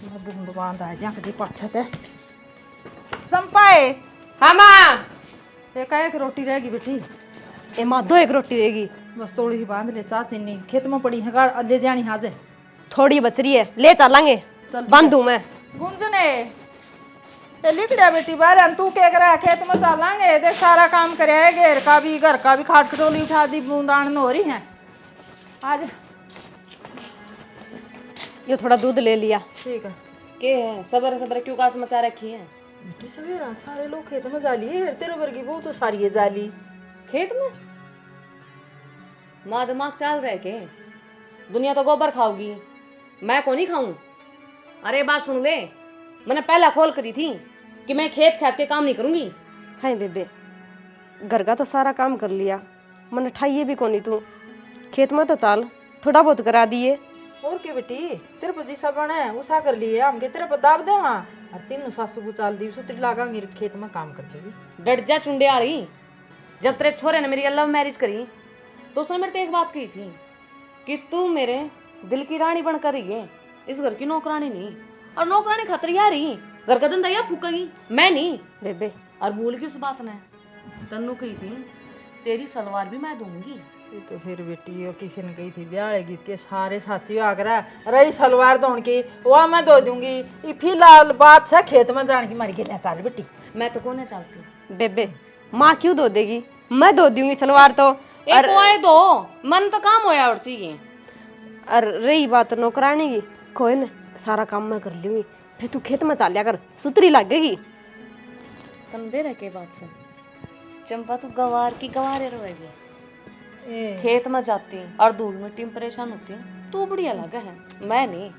बूंद बांध आ जा कभी पाछत है संपाए। हाँ माँ। एक एक रोटी रहेगी बेटी। ए माँ 2 एक रोटी रहेगी। बस थोड़ी ही बांध ले चा चीनी खेत में पड़ी है गाड़ ले जानी हाजे। थोड़ी बच रही है ले चलेंगे। चल बांधू मैं। गुंजने ये लिख दिया बेटी बाहर हम तू क्या करा खेत में चलेंगे देख सारा काम करे घेर का भी घर का भी खाट खटोली उठा दी बूंदान हो रही है आज। ये थोड़ा दूध ले लिया। ठीक है के है सबर सबर क्यों कास मचा रखी है। सवेरा सारे लोग खेत में जाली है तेरे वर्गी वो तो सारी है जाली खेत में। माँ दिमाग चल रहे के दुनिया तो गोबर खाओगी मैं को नहीं खाऊं। अरे बात सुन ले मैंने पहला खोल करी थी कि मैं खेत खात के काम नहीं करूंगी। हाँ बेबे घर का तो सारा काम कर लिया मैंने ठाइए भी कोनी तू खेत में तो चाल थोड़ा बहुत करा दिए। और के बेटी तेरे पर जिसा बना है उसा कर लिए हम के तेरे पर दाब दे वहां और तीनों सासू को चाल दी सुतरी लागा मेरे खेत में काम कर देगी। डट जा चुंडे आड़ी। जब तेरे छोरे ने मेरी लव मैरिज करी तो उसने मेरे से एक बात कही थी कि तू मेरे दिल की रानी बनकर रही है इस घर की नौकरानी नहीं। और नौकरानी खातर यार ही घर का धंधा या फूकेगी मैं नहीं बेबे। और भूल की उस बात ने तन्नू कही थी तेरी सलवार भी मैं दूंगी। तो फिर बेटी और किसी ने कही थी ब्याह गीत के सारे साथी आगरा रही सलवार धोन की वह मैं धो दूंगी। ये फिलहाल बात से खेत में जाने की मारी के चाल बेटी। मैं तो कोने चाहती बेबे माँ क्यों धो देगी मैं धो दूंगी सलवार तो। और दो मन तो काम होया और चाहिए। और रही बात नौकरानी की कोई न सारा काम मैं कर लूंगी फिर तू खेत में चालिया कर सुतरी लगेगी। तंबे रह के बात सुन चंपा तू गवार की गवारे रहेगी खेत में जाती और धूल मिट्टी में परेशान होती है तू बढ़िया लगा है मैं नहीं।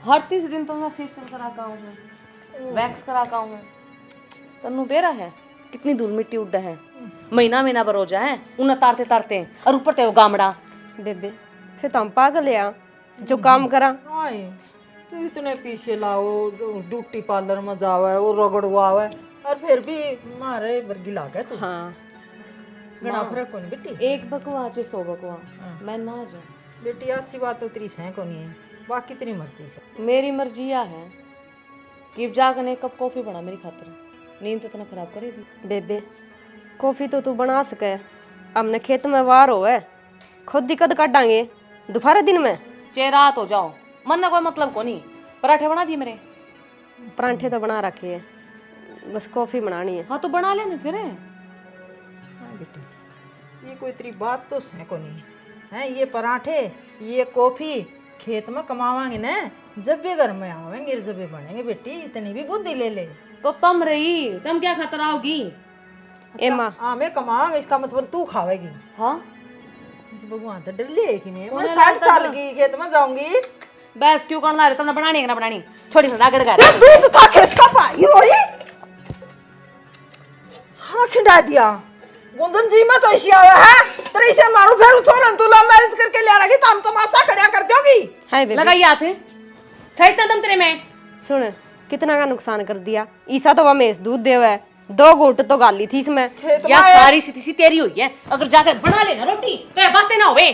हर 30 दिन तो मैं फेशियल करा का हूँ वैक्स करा का हूँ। तन्नू बेरा है कितनी धूल मिट्टी उड़ा है महीना महीना बरोजा है उन्हें तारते तारते और ऊपर ते वो गामड़ा। बेबे फिर तुम पागल या जो काम करा। तो इतने पीछे लाओ ड्यूटी पार्लर में जावे वो रगड़वावे और फिर भी मारे वर्गी लागे तू। हाँ घना फर्क कोनी बेटी। एक बकवा चे 100 बकवा मैं ना जाऊं बेटी अच्छी बात तो तेरी सह कोनी है बाकी तेरी मर्जी से। मेरी मर्जी यह है कि जाकर एक कप कॉफी बना मेरी खातिर नींद तो इतना खराब करेगी। बेबे कॉफी तो तू बना सके हमने खेत में वार हो है खुद दिक्कत काटांगे दोपहर दिन में चे रात हो जाओ मन ना कोई मतलब को नहीं। पराठे बना दिए मेरे पराठे तो बना रखे है बस कॉफी बनानी है। हाँ तो बना लेना फिर। बेटी ये कोई तेरी बात तो सह कोनी है ये पराठे ये कॉफी खेत में कमावांगे ना जब भी घर में आवेंगे जब भी बनेंगे बेटी इतनी भी बुद्धि ले ले। तो तुम रही तुम क्या खतरा होगी। ए माँ हाँ मैं कमाऊंगा इसका मतलब तू खावेगी। हाँ भगवान तो डर ले कि नहीं मैं 60 साल की खेत में जाऊंगी। बस क्यों करना रहे तुमने बनानी है ना बनानी छोटी सा रागड़ कर दूध था खेत का पाई रोई सारा खिंडा दिया। गुंजन जी में तो ऐसी आया है तेरे से मारू फिर छोरन तू लव मैरिज करके ले आएगी तो हम तमाशा खड़ा कर दोगी। हाय बेबी लगाई हाथ सही दम तेरे में सुन कितना का नुकसान कर दिया। ईसा तो वमेश दूध देवा है 2 घूंट तो गाली थी इसमें या सारी सी तेरी हुई है। अगर जाकर बना लेना रोटी तो ये बातें ना होवे।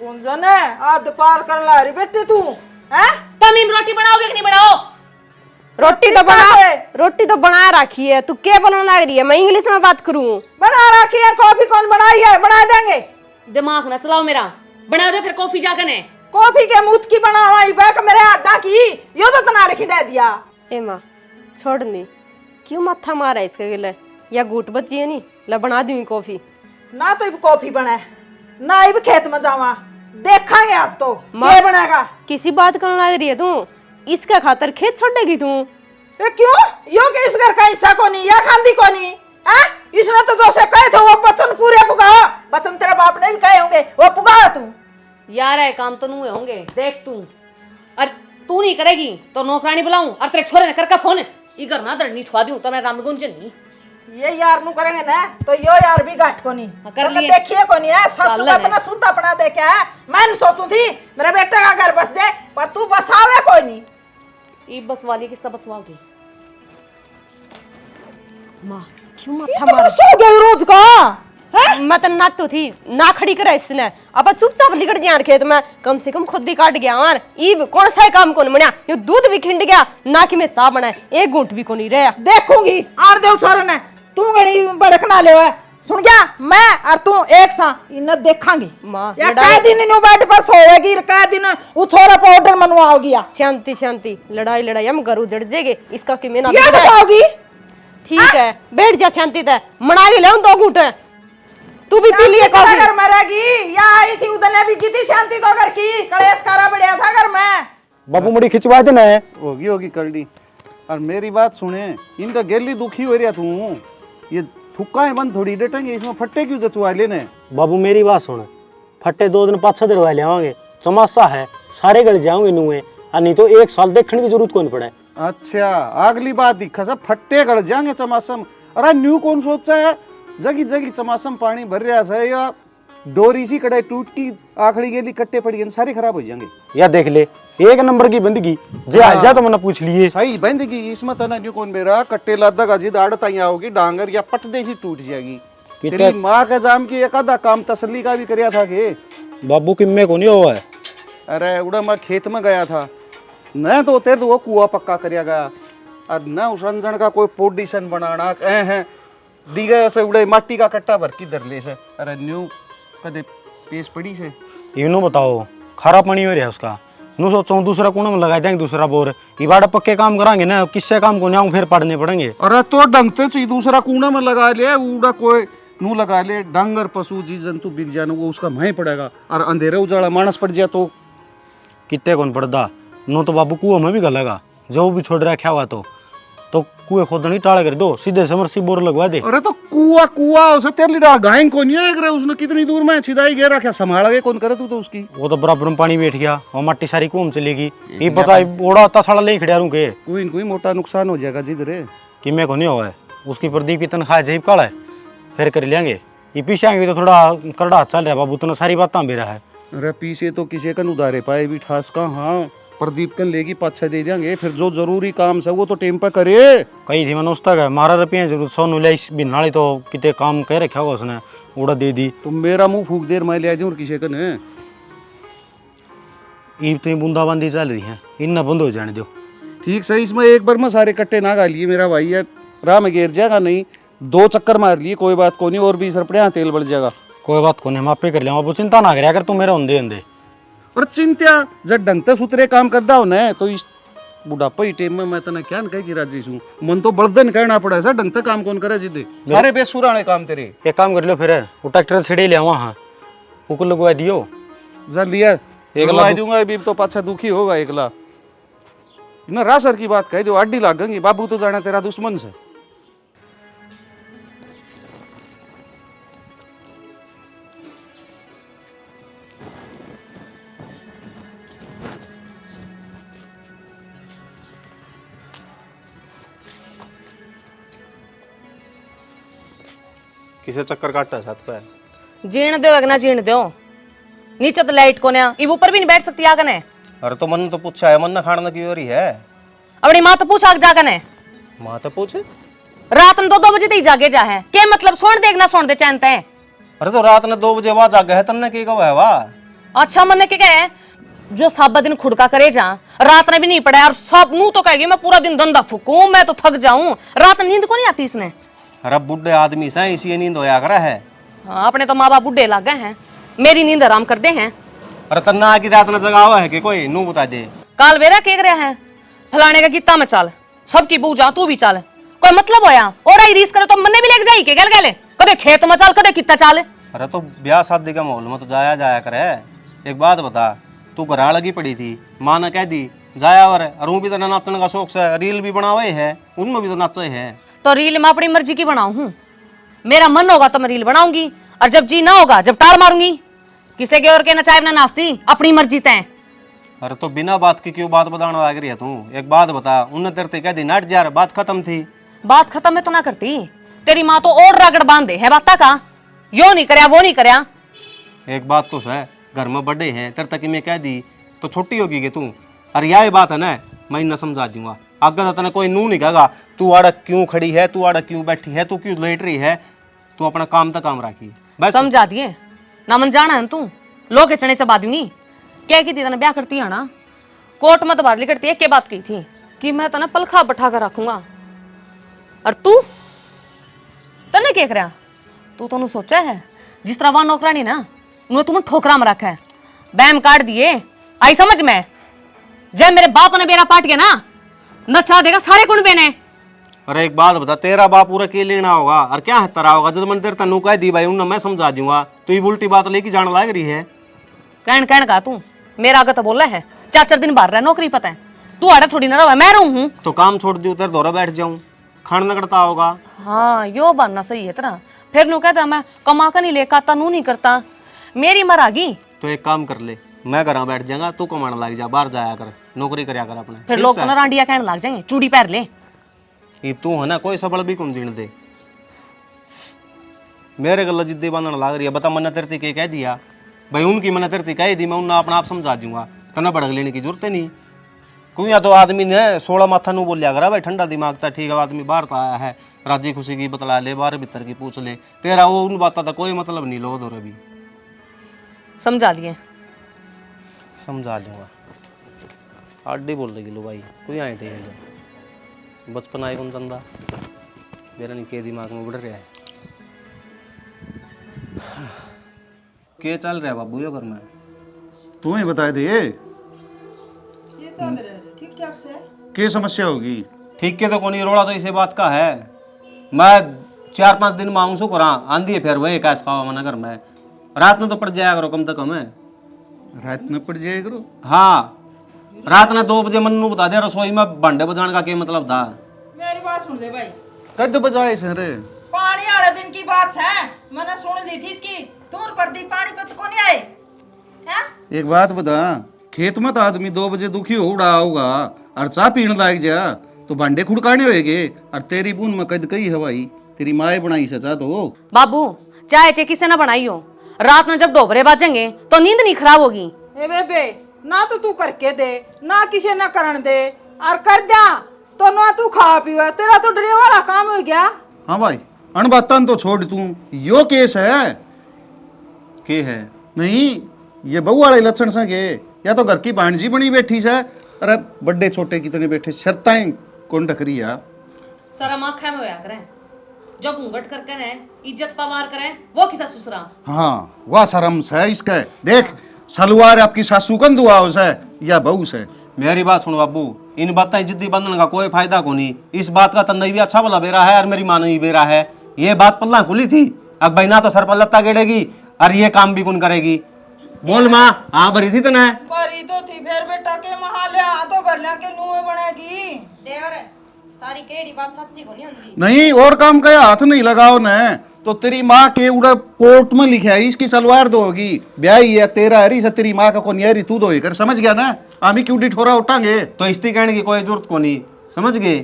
गुंजन है आध पार कर ला रही बेटी तू हैं तुम ही रोटी बनाओगे कि नहीं बनाओ। रोटी तो बना रखी है तू क्या बोलने लग रही है। मैं इंग्लिश में बात करूं। बना रखी है कॉफी कौन बनाई है बना देंगे। दिमाग ना चलाओ मेरा बना दो फिर कॉफी जाकर है कॉफी के मुंह की बनावाई बैक मेरे अड्डा की यो तो तना खिंडा दिया। ए मां छोड़ नी क्यों माथा मारा इसके गिले या घूट बची है नी ला बना दूं कॉफी। ना तो इब कॉफी बने ना इब खेत में जावा देखांगे आज तो ये बनेगा। किसी बात करने लग रही है तू इसका खातर खेत छोड़ेगी तू। ये क्यों यो के इस घर का हिस्सा कोनी या खांदी कोनी हैं इसने तो जो से कहे थे वो वचन पूरे पुगा वचन तेरे बाप ने भी कहे होंगे वो पुगा तू। यार है काम तो नहीं होंगे देख तू और तू नहीं करेगी तो नौकरानी बुलाऊं और तेरे छोरे ने करके फोन ये घर ना दड़नी छुआ दूं तो मैं रामगुंज नहीं ये यार नु करेंगे ना तो यो यार भी गाठ कोनी कर तो देखिए कोनी है ससु का इतना शुद्ध अपना देखे है। मैं सोचूं थी मेरे बेटे का घर बस दे पर तू बसावे कोई नहीं। ये बस वाली किसका बसवाओगी मां क्यों माथा मार सो गई रोज का मैं तो नाटू थी ना खड़ी करे इसने अब चुपचाप लिकट गया खेत में कम से कम खुद ही काट गया और ई कौन सा काम कौन बना ये दूध भी खिंड गया ना कि मैं चाह बनाए एक घूंट भी को नहीं रहा देखूंगी आर देव छोरे ने तू गड़ी भड़कना ले सुन गया मैं और तू एक सा इन देखांगी मां या कै दिन नु बैठ बस होएगी कै दिन उ छोरा पाउडर मनवाओगी शांति शांति लड़ाई लड़ाई हम घर उजड़ जाएगे इसका कि मैं ना ये बताओगी ठीक है बैठ जा शांति ते मना के ले दो घूंट तू भी पी लिए कॉफी अगर मरेगी या आई थी उधर ने भी की थी शांति तो घर की कलेश करा बढ़िया था घर में बाबू मुड़ी खिंचवा देना है होगी होगी करडी। और मेरी बात सुने, इनका गेली दुखी हो रहा तू, ये थुक्का बंद थोड़ी डेटेंगे, इसमें फट्टे क्यों जचवा लेने। बाबू मेरी बात सुन, फट्टे 2 दिन 5-6 दिन ले आवांगे, चमासा है सारे गल जाओगे नुए नहीं तो 1 साल देखने की जरूरत कौन पड़े। अच्छा अगली बात दिखा सब फट्टे गड़ जाएंगे चमासम। अरे न्यू कौन सोचा है, जगी जगी चमासम पानी भर रहा है या डोरी सी कड़ाई टूट की आखड़ी गेली कट्टे पड़ गए सारे खराब हो जाएंगे। या देख ले 1 नंबर की बंदगी जे आ जा तो मैंने पूछ लिए सही बंदगी इसमें तना न्यू कौन मेरा कट्टे लादा का जिद आड़त आई आओगी डांगर या पट दे ही टूट जाएगी। तेरी माँ के जाम की एक आधा काम तसल्ली का भी करया था के बाबू किम्मे को नहीं हुआ है। अरे उड़ा मैं खेत में गया था न तो तेरे तो वो कुआ पक्का करया गया और न उस रंजन का कोई पोडिशन बनाना है दी गए से उड़े माटी का कट्टा भर की दर ले से। अरे न्यू कदे पेश पड़ी से इनो बताओ खारा पानी हो रहा है उसका नु सोचो दूसरा कोना में लगा देंगे दूसरा बोर इबाड़ा पक्के काम कराएंगे ना किससे काम को न्याऊ फिर पड़ने पड़ेंगे। अरे तो ढंगते चाहिए दूसरा कूड़ा में लगा ले उड़ा कोई नू लगा ले डांगर पशु जी जंतु बिक जाने वो उसका वहीं पड़ेगा और अंधेरे उजाला मानस पड़ जाए तो कितने कौन पड़दा नो तो बाबू कुआ में भी गलेगा जो भी छोड़ रखा हुआ तो कुएं खोदनी टाड़ा कर दो सीधे समरसी बोर लगवा दे। अरे तो कुआ उसे तेरे लिए गायन को नहीं है उसने कितनी दूर में छिदाई गे रखा संभाल के कौन करे तू तो उसकी वो तो बराबर में पानी बैठ गया और मट्टी सारी कुएं में चलेगी ये पता ओड़ा होता साला ले खड़िया रू के कोई मोटा नुकसान हो जाएगा जिधर कि मैं को नहीं हुआ है उसकी प्रदीप की तनख्वाह जेब काला है फिर कर लेंगे ये पीछे आएंगे तो थोड़ा करड़ा चल रहा है बाबू तो सारी बात बेरा है। अरे पीछे तो किसी का उधारे पाए भी ठास का हाँ प्रदीप कन लेगी 5-6 दे देंगे फिर जो जरूरी काम है वो तो टेम पर करे कही थी मैंने उस तक 12 रुपये जरूरत 100 नुलाई बिनाली तो कितने काम कह रखा होगा उसने उड़ा दे दी तो मेरा मुंह फूक देर मैं ले आई और किसी कन ईब तो बूंदाबांदी चल रही है इन बंद हो जाने दो ठीक सही इसमें एक बार में सारे कट्टे ना गा लिए मेरा भाई यार राह में गिर जाएगा नहीं 2 चक्कर मार लिए कोई बात को नहीं और 20 रुपये तेल बढ़ जाएगा कोई बात को नहीं हम आपे कर लिया वो चिंता ना करा कर तू मेरा होंदे होंदे और चिंता जब ढंगते सुतरे काम करदा हो ना तो इस बुढ़ापा ही टाइम में मैं तना क्या कह की राजी हूँ मन तो बर्दन कहना पड़ा है ढंगते काम कौन करे सीधे सारे बेसुराने काम तेरे एक काम कर लो फिर वो ट्रैक्टर छिड़े ले वहाँ वो लगवा दियो जा लिया एक लगवा दूंगा अभी तो पाछा दुखी होगा एकला ना रासर की बात कह दो आडी लागेंगी बाबू तो जाना तेरा दुश्मन से। किसे चक्कर काटता है छत पे जीण दो ना जीण दो नीचे तो लाइट को ना ये ऊपर भी नहीं बैठ सकती आगन है। अरे तो मन तो पूछा है मन ना खाना की हो रही है अपनी माँ तो पूछ आग जागन है माँ तो पूछ रात में 2 बजे तक जागे जा है क्या मतलब सोन देखना सोन दे चैनते हैं। अरे तो रात ने 2 बजे बाद जागे है तन्ने की कब है वाह अच्छा मन ने क्या है जो साबा दिन खुड़का करे जा रात ने भी नहीं पड़ा और सब मुंह तो कहेगी मैं पूरा दिन धंधा फूकूं मैं तो थक जाऊं रात नींद को नहीं आती इसने। अरे बुढ़े आदमी से इसी नींद होया करा है। हाँ अपने तो माँ बाप बुढ़े लग गए हैं मेरी नींद आराम करते हैं। अरे तन्ना की रात ने जगावा है कि कोई नू बता दे काल बेरा केक रहा है फलाने का गीता में चल सबकी बू जा तू भी चल कोई मतलब होया और आई रीस करे तो मन्ने भी लेके जाई के गल गले कदे खेत में चल कदे कितना चल। अरे तो ब्याह शादी का माहौल में तो जाया जाया करे। एक बात बता तू घर लगी पड़ी थी माँ ने कह दी जाया और भी तो नाचने का शौक से रील भी बनावे है उनमें भी तो नाचे है तो रील मैं अपनी मर्जी की बनाऊ हूँ मेरा मन होगा तो मैं रील बनाऊंगी और जब जी ना होगा जब टार मारूंगी किसी के और के नचाए ना नाचती अपनी मर्जी तय। अरे तो बिना बात की क्यों बात बताने लग रही है तू। एक बात बता उन्हें तेरे कह दी नट जा बात खत्म थी। बात खत्म है तो ना करती तेरी माँ तो और रगड़ बांधे है बात का यो नहीं करया वो नहीं करया। एक बात तो है घर में बड़े हैं तेरे तक मैं कह दी तो छोटी होगी कि तू। अरे यही बात है ना मैं न समझा दूंगा आगे तो तेने कोई नू नहीं कहेगा तू आड़ा क्यों खड़ी है तू आड़ा क्यों बैठी है तू क्यों लेट रही है तू अपना काम तक काम राखी बस। समझा दिए ना, मन जाना है तू लोग के चने चबा दूंगी। क्या की थी तने ब्याह करती है ना, कोर्ट में तबादली करती है, क्या बात की थी कि मैं तने पलखा बैठा कर रखूंगा। और तू तने क्या कर, तू सोचा है जिस तरह वहां नौकरानी ना उन्होंने तुम्हें ठोकरा में रखा है, बैम काट दिए। आई समझ में, जब मेरे बाप ने बेरा पाट गया ना, नचा देगा सारे कुंबे ने। अरे एक बात बता, तेरा बाप पूरा के लेना होगा और क्या है तरा होगा? जब मन तेरे तनु कह दी भाई उन्हें मैं समझा दूंगा, तो ये उल्टी बात लेके जाने लग रही है। कहन का तू मेरा आगे तो बोल रहा है, 4-4 दिन बाहर रहा, नौकरी पता है, तू आड़े थोड़ी ना रहा, मैं रहूं। तो काम छोड़ दियो, तेरे दौरा बैठ जाऊं, खाना करता होगा। हाँ यो बनना सही है तेरा। फिर नू कहता मैं कमा कर नहीं लेकर आता, नू नहीं करता, मेरी मरागी। तो एक काम कर ले, मैं घर बैठ जाऊंगा, तू कमाने लग जा, बाहर जाया कर, नौकरी करया कर अपने। फिर लोग तो ना रांडिया कहने लग जाएंगे, चूड़ी पहन ले। ये तू है ना, कोई सबल भी कौन जीण दे। मेरे गल जिद्दी बांधने लग रही है। बता मैंने तेरे के कह दिया भाई, उनकी मैंने तेरे कह दी, मैं उन्हें अपना आप समझा दूंगा, तना भड़क लेने की जरूरत नहीं। क्यों या तो आदमी ने 16 माथा नू बोलिया करा भाई, ठंडा दिमाग था, ठीक है आदमी बाहर तो आया है, राजी खुशी की बतला ले, बाहर भीतर की पूछ ले, तेरा वो उन बातों का कोई मतलब नहीं। लो दो भी समझा दिए, समझा दूंगा। आड्डी बोल रही लो भाई, कोई आए थे बचपन आए कौन चंदा मेरा नहीं के दिमाग में उड़ रहा है। क्या चल रहा है बाबू ये घर में? तुम्हें बता दे ये चल रहा है ठीक ठाक से। क्या समस्या होगी? ठीक के तो कौन, रोड़ा तो इसे बात का है। मैं 4-5 दिन मांग सो करा, आंधी है फिर वही कैस पावा मन घर में, रात में तो पड़ जाया करो कम से कम है। रात में पड़ जाए करो? हाँ रात ने 2 बजे मन्नू बता दिया रसोई में भांडे बजाने का क्या मतलब था। मेरी बात सुन ले भाई, कद बजाए सर? पानी वाले दिन की बात है, मैंने सुन ली थी इसकी। दूर पर दी पानी पत को नहीं आए हैं? एक बात बता, खेत में तो आदमी 2 बजे दुखी हो उड़ा होगा और चाह पीने लाग जा तो भांडे खुड़काने होएगे। और तेरी बून में कद कही हवाई तेरी माए बनाई सचा तो। बाबू चाय चे किसे ना बनाई हो, रात में जब डोबरे बाजेंगे तो नींद नहीं खराब होगी। ए बेबे ना तो तू करके दे, ना किसी ना करन दे, और कर दिया तो ना तू खा पीवा, तेरा तो डरे वाला काम हो गया। हाँ भाई अन बातन तो छोड़ तू, यो केस है के है नहीं, ये बहू वाले लक्षण से के या तो घर की भांजी बनी बैठी से। अरे बड़े छोटे कितने बैठे, शर्ताएं कौन ढकरी है? शर्म आँखें में होया करें, जो घूंघट करके रहे, इज्जत पवार करें, वो किसा ससुरा। हाँ वह शर्म से इसका देख, सलवार आपकी सासू कन दुआ से या बहू से। मेरी बात सुन बाबू, इन बातें जिद्दी बंधन का कोई फायदा को नहीं। इस बात का तन्नई भी अच्छा भला बेरा है और मेरी माँ भी बेरा है। ये बात पल्ला खुली थी, अब भाई ना तो सर पर लत्ता गेड़ेगी और ये काम भी कौन करेगी? बोल माँ, हाँ भरी थी तना? भरी तो थी, फिर बेटा के महा ले आ तो भरला के नुए बनेगी। देवर सारी केड़ी बात सच्ची को नहीं होंगी। नहीं और काम का हाथ नहीं लगाओ न, तो तेरी माँ के उड़ा कोर्ट में लिखा है इसकी सलवार दोगी, ब्याही है तेरा हरी से तेरी माँ का कौन यारी तू दो कर, समझ गया ना? आमी क्यों ठोरा उठांगे? तो इस्ती कहने की कोई जरूरत को नहीं, समझ गए?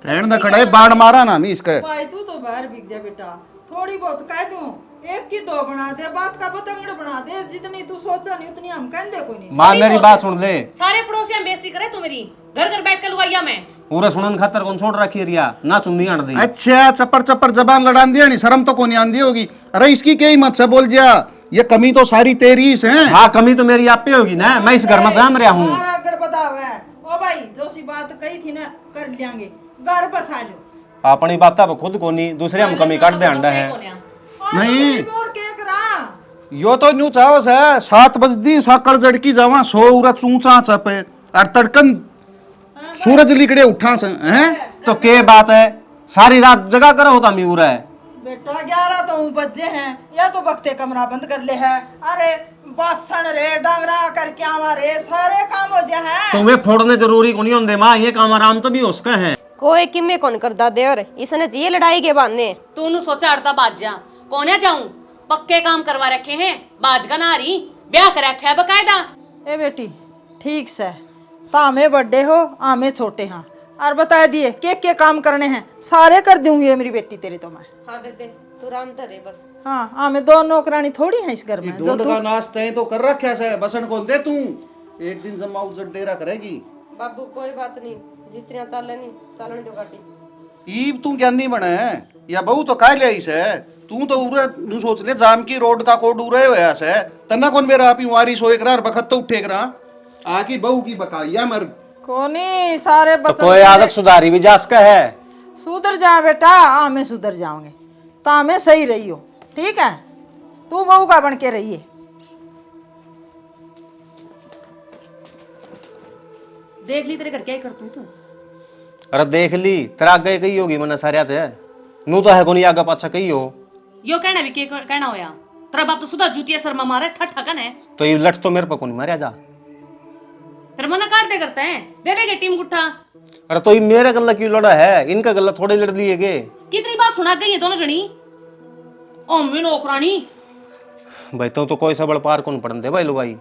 कहने ना खड़ा है बाण मारा ना हमी इसका। भाई तू तो बाहर बिक जा बेटा, थोड़ी बहुत कह दूं, एक की 2 बना दे, बात का पतंगड़ बना दे, जितनी तू सोचा नहीं उतनी हम कहते कोई नहीं। माँ मेरी बात सुन ले, सारे पड़ोसियां बेइज्जती करे तू मेरी, घर घर बैठ कर लुगाइया मैं पूरा सुनन खातर कौन छोड़ रखी रिया ना सुननी आन दी। अच्छा चप्पर चप्पर जबान लड़ान दिया नहीं, शर्म तो कौन आंदी होगी? अरे इसकी क्या हिम्मत से बोल जा, ये कमी तो सारी तेरी से है। हाँ कमी तो मेरी आप पे होगी ना, मैं इस घर में जाम रहा हूँ। मारा गड़बड़ा हुआ है। ओ भाई जो सी बात कही थी ना कर लेंगे, घर बसा लो। अपनी बात अब खुद को नहीं, दूसरे हम कमी काट दे अंडा है। नहीं। और क्या करा? यो तो न्यू चावस है, 7 बजदी साकड़ जड़की जावा 100 उरा चूचा चपे और तड़कन सूरज लिकड़े उठा से हैं। तो के बात है, सारी रात जगा कर होता मी उरा है। बेटा 11 तो बजे हैं, या तो बख्ते कमरा बंद कर ले है। अरे बासन रे डांगरा करके हमारे सारे काम हो जाए हैं। तो वे फोड़ने जरूरी को नहीं होंगे माँ, ये काम आराम तो भी उसका है। कोई किमे कौन करदा देवर, इसने जी लड़ाई के बहाने। तू सोचा अड़ता बाज जा, कोने जाऊं, पक्के काम करवा रखे हैं, बाज का नारी ब्याह कर रखा है बकायदा। ए बेटी ठीक से, तामे बड़े हो आमे छोटे हैं, और बता दिए के काम करने हैं, सारे कर दूंगी मेरी बेटी तेरे तो मैं। हाँ बेबे तू राम धरे बस। हाँ आमे 2 नौकरानी थोड़ी है इस घर में जो ढूंढ तू। का नाश्ता है तो कर रखा से, बसन को दे तू, एक दिन जमा उजट डेरा करेगी। बाबू कोई बात नहीं, जिस तरह चल नहीं चलने दो गाड़ी। ईब तू ज्ञानी बने या बहू तो काय ले आई से तू तो उरे नु सोच ले जाम की रोड का कोड उरे होया से तना कौन मेरा आपी वारी सोए करा बखत तो उठे करा आकी बहू की बकाया मर कोनी सारे तो बच्चों कोई आदत सुधारी भी जा सका है। सुधर जा बेटा, हमें सुधर जाओगे तो हमें सही रही हो, ठीक है। तू बहू का बन के रहिए। देख ली तेरे घर क्या करतू तू। अरे देख ली तेरा आगे कही होगी मैंने सारे थे नू तो है कोनी आगे पाछा कही हो। यो कहना भी के कहना होया तेरा बाप तो सुधा जूतिया शर्मा मारे ठट ठकन है। तो ये लट तो मेरे पर कोनी मारे जा। फिर मना काट दे करते हैं, दे देगे टीम गुट्ठा। अरे तो ये मेरे गल्ला क्यों लड़ा है, इनका गल्ला थोड़े लड़ दिए गे। कितनी बार सुना गई है दोनों जनी ओम नौकरानी। भाई तो कोई सबड़ पार कौन पड़न दे भाई लो भाई।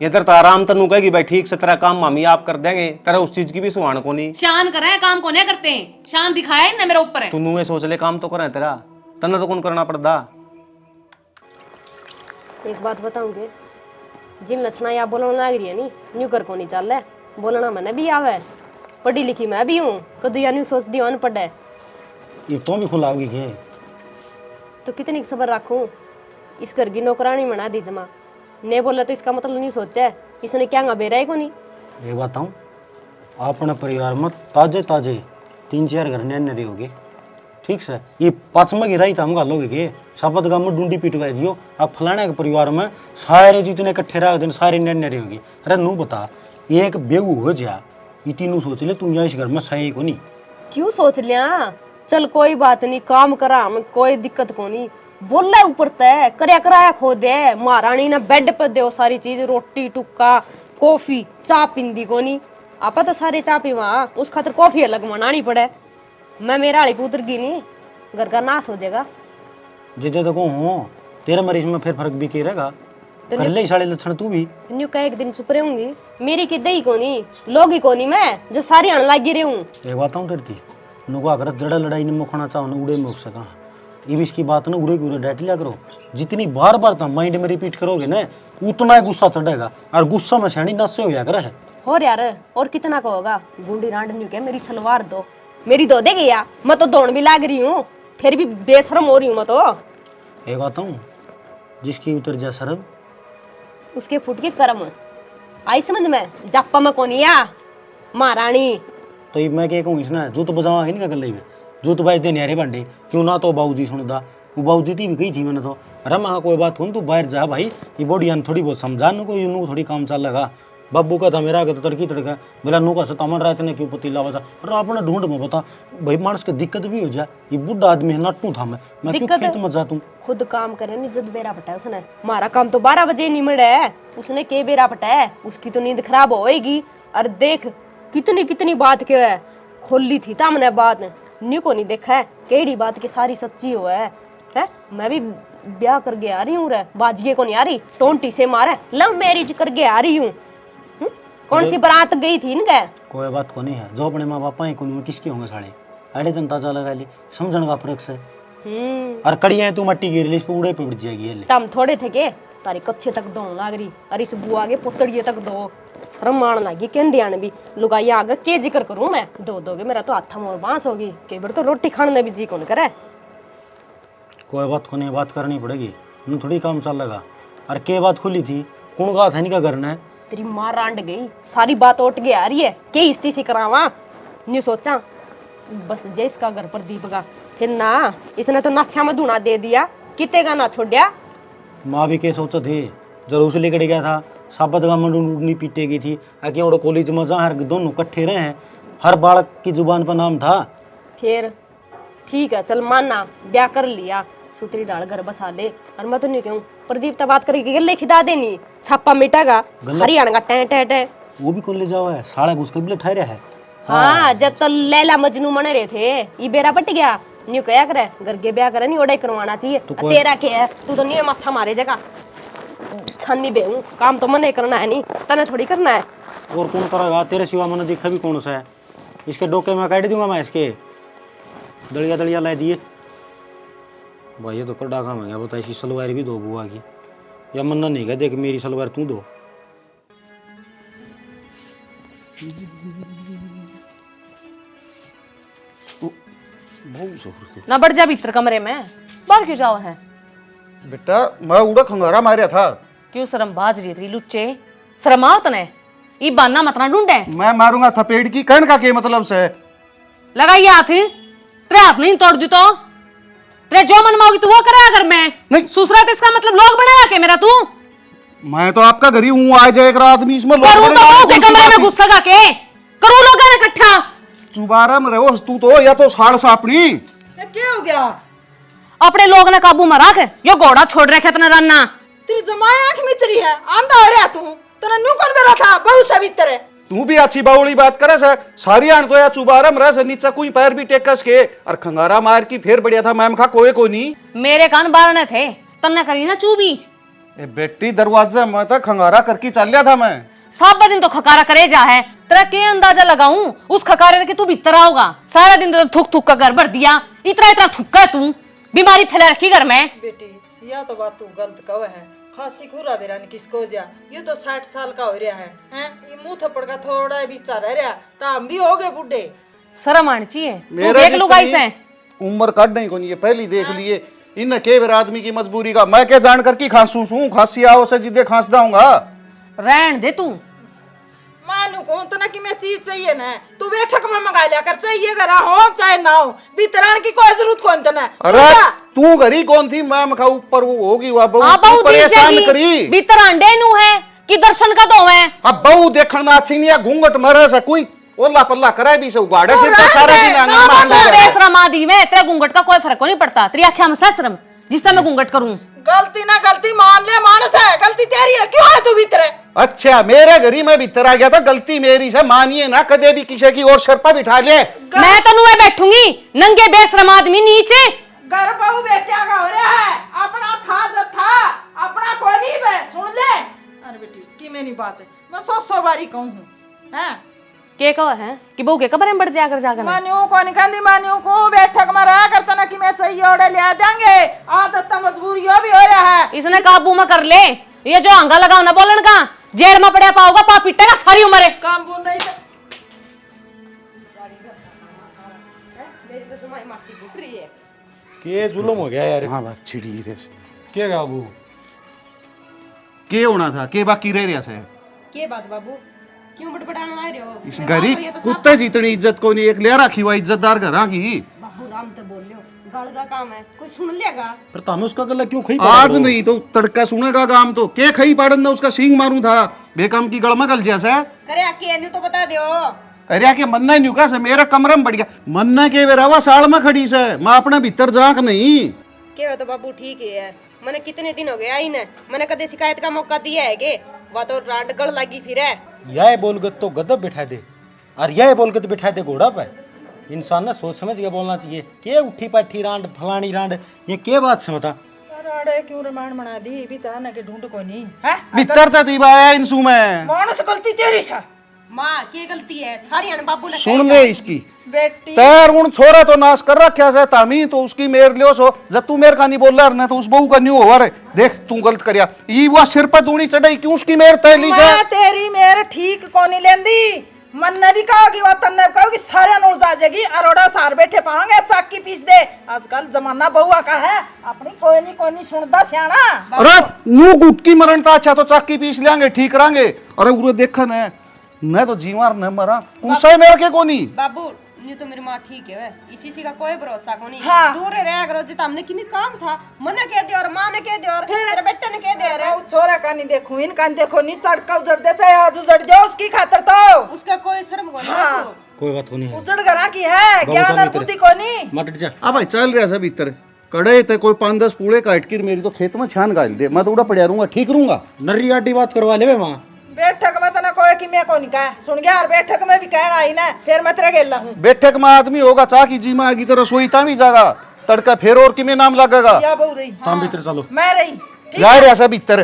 ये तेरा तो आराम तनु कहेगी भाई ठीक से तेरा काम मामी आप कर देंगे, तेरा उस चीज की भी सुहान को नहीं। शान कर रहे हैं काम कोने करते हैं, शान दिखाया है ना मेरे ऊपर है। तू नुए सोच ले काम तो करें तेरा तना तो कौन करना पड़ता। एक बात बताऊंगे, जिन लक्षणा या बोलना लग रही है नी न्यू कर को नहीं चल रहा है। बोलना मैंने भी आवे, पढ़ी लिखी मैं भी हूँ, कभी या न्यू सोच दी अनपढ़ है ये तो भी खुलाओगी के तो कितनी सबर रखूं। इस घर की नौकरानी बना दी जमा, ने बोला तो इसका मतलब नहीं सोचा है इसने क्या बेरा है को नहीं। ये बताऊँ अपने परिवार में ताजे ताजे 3-4 घर नए रहोगे, ठीक से। ये पाँचवा गिराई था हम गालोगे के शपथ गाँव में डूंडी पिटवा दियो। अब फलाने के परिवार में सारे जितने इकट्ठे रह दिन सारे नए रहोगे। अरे नू बता एक बेगू हो जा इतनी नू सोच ले तू यहाँ इस घर में सही को नहीं। क्यों सोच लिया, चल कोई बात नहीं काम करा हम कोई दिक्कत को नहीं। बोला ऊपर तय करया कराया खो दे महारानी ने बेड पर दे सारी चीज रोटी टुक्का कॉफी चाय पिंदी को नहीं। आपा तो सारी चाय पीवा उस खातर कॉफी अलग बनानी पड़े। मैं मेरा हाली पुत्र की नहीं घर का नाश हो जाएगा। जिदे तो कहूँ तेरे मरीज में फिर फर्क भी के रहेगा कर ले सारे लक्षण तू भी। न्यू का एक दिन चुप रहूंगी, मेरी की दही को नहीं लोग ही को नहीं मैं जो सारी अण लागी रहूं। एक बात हूँ डरती नुको अगर जड़ा लड़ाई ने मुखना चाहो ना उड़े मुख सका ये भी इसकी बात ना उड़े उड़े डांट लिया करो। जितनी बार बार तो माइंड में रिपीट करोगे ना उतना ही गुस्सा चढ़ेगा और गुस्सा में सैनी नशे हो जाकर है। और यार और कितना का होगा, गुंडी रांड न्यू के मेरी सलवार दो, मेरी दो दे गया मैं तो दौड़ भी लाग रही हूँ फिर भी बेशरम हो रही हूँ मैं तो। एक बात हूँ जिसकी उतर जा शर्म उसके फुट के कर्म आई समझ में जापा में कोनिया महारानी। तो ये मैं क्या कहूँ इसने जूत बजावा है नहीं कर ली जूत बाज देने अरे बंडे क्यों ना तो बाबूजी सुनदा वो बाबूजी थी भी कही थी मैंने तो। अरे माँ कोई बात हो तू बाहर जा भाई ये बॉडी थोड़ी बहुत समझा नु कोई नू थोड़ी काम चल लगा। बाबू का था मेरा आगे तो तड़की तड़का मेरा नू का सतामन रात ने क्यों पतीला बता अरे अपने ढूंढ में बता भाई मानस के दिक्कत भी हो जाए ये बुढ़ा आदमी है नट्टू था मैं क्यों खेत में जा तू खुद काम करे नहीं जब बेरा पटा है उसने, हमारा काम तो 12 बजे नहीं मिले है उसने के बेरा पटा है उसकी तो नींद खराब होएगी। और देख कितनी कितनी बात क्यों है खोली थी तामने बात न्यू को नहीं देखा है केड़ी बात की सारी सच्ची हो है। मैं भी ब्याह करके आ रही हूँ रे बाजिए को नहीं आ रही टोंटी से मारे लव मैरिज करके आ रही हूँ। कौन सी बारात गई थी इनके कोई बात को नहीं है जो अपने माँ बापा को किसके होंगे साढ़े अरे जनता चला गया समझने का फर्क से। और कड़ियाँ तू मट्टी गिर ली इस पे उड़े पे उड़ जाएगी ये तम थोड़े थे के तारी कच्छे तक दो लाग रही और इस बुआ के पुतड़िए तक दो शर्म आने लगी कहंदिया ने भी लुगाई आगे के जिक्र करूं मैं दो दोगे मेरा तो हाथ मोर बांस होगी कई बार तो रोटी खाने भी जी कौन करे। कोई बात को नहीं बात करनी पड़ेगी नू थोड़ी काम चल लगा। और के बात खुली थी कौन कहा था नहीं क्या करना है तेरी माँ रांड गई सारी बात उठ के आ रही है के इस्ती से करावा नहीं सोचा बस जे इसका घर पर दीप का फिर ना इसने तो नशा में धुना दे दिया कितने का ना छोड़िया। माँ भी के सोचा थे जरूर से लेकर गया था साबत का मंडूनी पीटे गई थी आगे और कॉलेज में जा हर दोनों इकट्ठे रहे हैं हर बालक की जुबान पर नाम था। फिर ठीक है चल माना ब्याह कर लिया सूत्री डाल घर बसा ले और मैं तो नहीं कहूँ प्रदीप तो बात करके गले खिदा देनी छापा मिटागा सारी आनेगा टे टे टे वो भी कॉलेज जाओ है साड़ा घुस के भी ठहरे है। हाँ जब तो लैला मजनू मने रहे थे ये बेरा पट गया न्यू क्या करे घर के ब्याह करे नहीं ओडे करवाना चाहिए तेरा क्या है तू तो नहीं माथा मारे जगह छानी दे काम तो मने करना है नहीं तने थोड़ी करना है। और कौन करेगा तेरे सिवा मैंने देखा भी कौन सा है इसके डोके में काट दूंगा मैं इसके दलिया दलिया ला दिए भाई ये तो कड़ा काम है बता इसकी सलवार भी दो बुआ की या मन्ना नहीं कह देख मेरी सलवार तू दो। बहुत जोर ना बढ़ जा भीतर कमरे में, बाहर क्यों जाओ है? बेटा मैं उड़ा खंगारा मारा था। क्यों शर्म बाज रही थी लुच्चे, शर्म आओ तने, ये बहाना मत ना ढूंढे। मैं मारूंगा थपेड़ की, कहने का के मतलब से? लगाइए हाथ, तेरे हाथ नहीं तोड़ दी तो तेरे जो मन मांगी तू वो करे। अगर मैं नहीं। दूसरा तो इसका मतलब लोग बनाया के मेरा तू मैं तो आपका घर ही हूँ, आ जाए एक रात में इसमें लोग करूँ तो बड़े बहू के कौन सी कमरे में बात घुस सका के करूँ लोग इकट्ठा। चुबारा में रहो तू तो, या तो साड़ सापनी। ये क्या हो गया? अपने लोग ने काबू में रख, यो घोड़ा छोड़ रखे इतना रन्ना। तेरी जमाई आंख मिचरी है, आंधा हो रहा तू। तेरा न्यू कौन बेरा था बहु सवित्र है। तू भी अच्छी बावली बात करे से, सारी आन तो या चुबारा में रह से नीचे कोई पैर भी टेकस के और खंगारा मार की फिर बढ़िया था। मैम खा कोई को नहीं। मेरे कान बारने थे तन्ने करी ना चूबी। ए बेटी दरवाजा में था खंगारा करके चल लिया था मैं। सब दिन तो खकारा करे जा है, तेरा के अंदाजा लगाऊं उस खकारे के तू भीतर आओगा। सारा दिन तो थुक थुक का घर भर दिया, इतना इतना थुक्का है तू, बीमारी फैला रखी घर में। बेटी या तो बात तू गलत कह है, खांसी खुरा बेरा ने किसको जा। ये तो 60 साल का हो रहा है, हैं? ये मुंह थप्पड़ का थोड़ा बीचा रह रहा, तो हम भी हो गए बुढ़े। शर्म आनी चाहिए, तू मेरा देख लूगा इसे। उम्र काट नहीं कोनी, ये पहली देख लिए। इन के बेर आदमी की मजबूरी का मैं क्या जान कर की खांसू सू, खांसी आओ से जिदे खांस दाऊंगा। रहन दे तू। मानू कौन तो ना कि मैं चीज चाहिए ना, तू बैठक में मंगा लिया कर, चाहिए घर हो चाहे ना हो, भीतरान की कोई जरूरत कौन तो ना। अरे तू घरी कौन थी? मैं मखा ऊपर वो होगी वहां आ बहुत बहु परेशान दीजिएगी, करी। भीतर अंडे नू है कि दर्शन का दो है। अब बहु देखना अच्छी नहीं है, घूंघट मरे से कोई ओला पल्ला करे भी से उगाड़े से तो सारा दिन आंगन मान ले। बेशरम आदि में तेरा घूंघट का कोई फर्क नहीं पड़ता, तेरी आंखें में शर्म जिस तरह मैं घूंघट करूं। गलती ना गलती मान ले, मानस है गलती तेरी है, क्यों है तू भीतर है? अच्छा मेरे घरी में भीतर आ गया था, गलती मेरी से मानिए ना, कदे भी किसी की और शर्पा बिठा ले। मैं तो नुए बैठूंगी नंगे बेशरम आदमी नीचे। घर बहु बेटिया का हो रहा है, अपना था जब था, अपना कोई नहीं बे, सुन ले। अरे बेटी की मेरी बात है, मैं 100 बारी कहूं हूं, हैं? के कहो है कि बहू के कमरे में बढ़ जाकर जाकर मान्यू को निकंदी मान्यू को बैठक में रहा करता ना कि मैं चाहिए ऑर्डर ले देंगे, आदत तो मजबूरी हो भी हो रहा है। इसने काबू में कर ले, ये जो हंगा लगाओ ना बोलन का जेल में पड़े पाओगा, पाप पिटेगा सारी उम्र। काम बोल नहीं तो के जुलम हो गया यार। हाँ बात छिड़ी रे से। क्या गया बाबू? के होना था के बाकी रह रहा से? के बात बाबू, क्यों बटबटाने आ रहे हो? इस घरी कुत्ते जितनी इज्जत को नहीं, एक ले रखी हुआ इज्जतदार घरा की। बाबू राम तो बोल लो, गल का काम है, कोई सुन लेगा? पर तामे उसका गला क्यों खई? आज नहीं तो तड़का सुनेगा काम तो के खई पाड़न ने उसका सींग मारू था, बेकम की गल में गल जैसा। करे आके नहीं तो बता दो। अरे के मन्ना ही न्यूका से मेरा कमरा में बढ़ गया, मन्ना के बेरावा साल में खड़ी से, मैं अपना भीतर जाक नहीं। के तो बाबू ठीक है, मैंने कितने दिन हो गए आई ने, मैंने कदे शिकायत का मौका दिया है के? वह तो रांड गड़ लगी फिर है। यह बोलगत तो गदब बिठा दे और यह बोलगत बिठा दे घोड़ा पे। इंसान ने सोच समझ के बोलना चाहिए। के उठी पाठी रांड फलानी रांड, ये के बात से बता? अरे क्यों रामायण बना दी, भीतर ना के ढूंढ को नहीं है। भीतर तो दीवाया इंसू में। मानस गलती तेरी सा माँ की गलती है सारी अन बाबू ने सुन ले इसकी बेटी। तैर उन छोरा तो नाश कर रखा से तामी तो उसकी मेर लियो सो, जब तू मेर का नहीं बोल रहा ना तो उस बहू का न्यू हो रे। देख तू गलत करिया, ई वो सिर पर दूनी चढ़ाई क्यों उसकी मेर तैली से? मैं तेरी मेर ठीक को नहीं लेंदी, मन ने भी कहोगी वो तन्ने भी कहोगी, सारे नूर जा जाएगी। अरोड़ा सार बैठे पाएंगे चाकी पीस दे। आजकल जमाना बहुआ का है, अपनी कोई नहीं सुनता सियाना। अरे नू गुटकी मरण था, अच्छा तो चाकी पीस लेंगे ठीक रहेंगे। अरे उरे देखा न मैं तो जीवार न मरा उनसे मेल के कोनी। बाबू न्यू तो मेरी माँ ठीक है, इसी का कोई भरोसा को नहीं। हाँ। दूर रह करो जितना हमने किमी काम था, मने कह दिया और माँ ने कह दिया और तेरे बेटे ने कह दिया रे। वो छोरा का नहीं देखो, इनका नहीं देखो, नहीं तड़का उजड़ दे चाहे आज उजड़ जाओ उसकी खातर तो। उसका कोई शर्म को नहीं। हाँ। बाबू कोई बात को नहीं है। उजड़ घरा की है, ज्ञान और बुद्धि को नहीं। मट जा। अब भाई चल रहा है भीतर कड़े ते कोई 5-10 पूड़े काट कर मेरी तो खेत में छान गाल दे, मैं तो उड़ा पड़ा रहूंगा ठीक रहूंगा। नर्री आडी बात करवा ले वहाँ। बैठक में तो ना कोई कि मैं को नहीं कहा, सुन गया यार, बैठक में भी कहना आई ना, फिर मैं तेरे गेला हूँ। बैठक में आदमी होगा चाह की जी में आगी तो रसोई ता भी जागा, तड़का फिर और किमें नाम लगेगा। या बहु रही, ताम भीतर चलो। मैं रही, ठीक जा रहा सब भीतर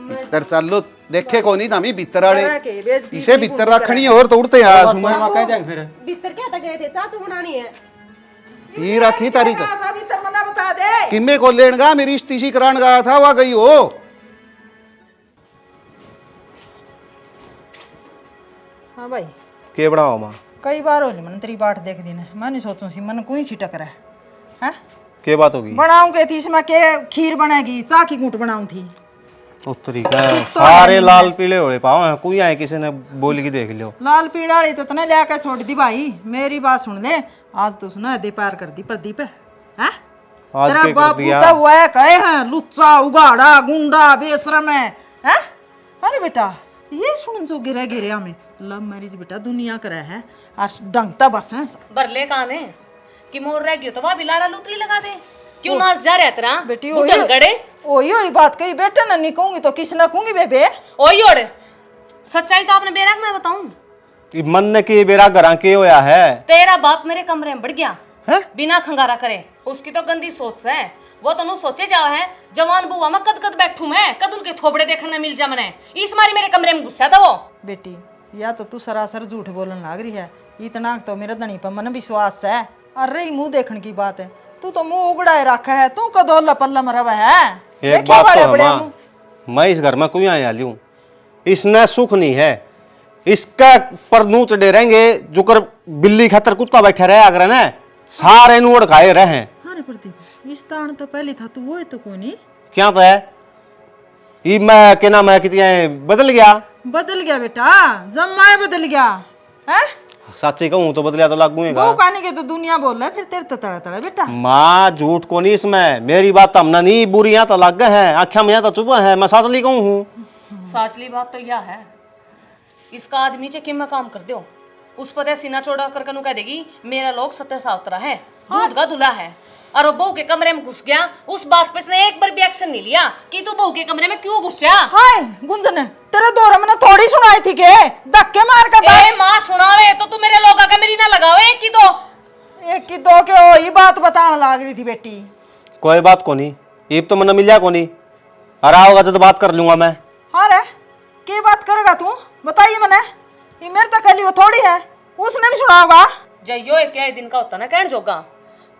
भीतर चल लो, देखे को नहीं नामी भीतर आड़े है के बेइज्जती इसे नहीं भीतर पूरी रखनी है और तो उड़ते आ बात सुमा मां कह देंगे फिर। भीतर क्या था गए थे, चाचू बनानी है। ये रखी तारी कहा था, भीतर मना बता दे। किम्मे को लेन गा मेरी इस्तीसी करान गया था वह गई हो। हाँ भाई के बनाओ माँ? कई बार होली मन तेरी बाट देख दी ने मैं नहीं सोचूं सी मन कोई सी टकर है के बात होगी बनाऊं के थी इसमें के खीर बनेगी चाह की कूट बनाऊं थी उत्तरी का सारे लाल पीले होए पाओ हैं कोई आए किसी ने बोल के देख लियो लाल पीड़ा वाली तो तने लेकर छोड़ दी भाई मेरी बात सुन ले आज तो सुना दे पार कर दी प्रदीप है आज तेरा के कर बापू दिया तो हुआ है कहे हैं लुच्चा उगाड़ा गुंडा बेशरम है अरे बेटा ये सुन जो गिरा गिरा में लव मैरिज बेटा दुनिया करे है और डंगता बस है बरले कान है कि मोर रह गयो तो वहां बिलारा लुतरी लगा दे क्यों नाच जा रहा तेरा बेटी बुढ़न गड़े ओही बात कही बेटा ना नहीं कहूंगी तो किस ना कहूंगी बेबे ओही ओड़ सच्चाई तो आपने बेराग में बताऊं कि मन ने के बेरा घरा के होया है तेरा बाप मेरे कमरे में बढ़ गया हैं? बिना खंगारा करे उसकी तो गंदी सोच है वो तो नु सोचे जाओ है जवान बुआ मैं कद कद बैठू मैं कद उनके थोबड़े देखने मिल जा मने इस मारी मेरे कमरे में घुसा था वो बेटी या तो तू सरासर झूठ बोलने लग रही है इतना तो मेरे धनी पर मन विश्वास है और रही मुंह देखने की बात है तू तो मुंह उगड़ाए रखा है तू कदोला पल्ला मरब है एक देखे बात बड़े तो बड़े है माँ, मुंह। मैं इस घर में कोई आया लूं इसने सुख नहीं है इसका पर नू चढ़े रहेंगे जो कर बिल्ली खातर कुत्ता बैठा रहे अगर ना सारे नू ओढ़ खाए रहे अरे प्रदीप इस तान तो पहले था तू वो तो कोई नहीं क्या तो है ये मैं क्या नाम है कितने बदल बदल गया बेटा जम्मा बदल गया है सच्ची कहूँ तो बदलिया तो लागूंगा वो कहने के तो दुनिया बोल रहा है फिर तेरे तो तड़ा तड़ा बेटा माँ झूठ को नहीं इसमें मेरी बात हमने नहीं बुरी यहाँ तो लग गए हैं आख्या में यहाँ तो चुप है मैं सासली कहूँ हूँ साचली बात तो यह है इसका आदमी चे किम में काम कर दो उस पर सीना चौड़ा कर कनु कह देगी मेरा लोग सत्य सावतरा है दूध का दूल्हा है और वो बहू के कमरे में घुस गया उस बात पे इसने एक बार भी एक्शन नहीं लिया कि तू बहू के कमरे में क्यों घुसा हाय गुंजन तेरे दौर में थोड़ी सुनाई थी के धक्के मार कर ए माँ सुनावे तो तू मेरे लोग आगे मेरी ना लगावे कि तो एक की दो के हो ही बात बताने लग रही थी बेटी कोई बात को नहीं ईब तो मन मिलिया को नहीं हरा होगा जब बात कर लूंगा मैं हाँ रे क्या बात करेगा तू बताइए मने ये मेरे तक कली वो थोड़ी है उसने भी सुना होगा जइयो एक दिन का होता ना कहन जोगा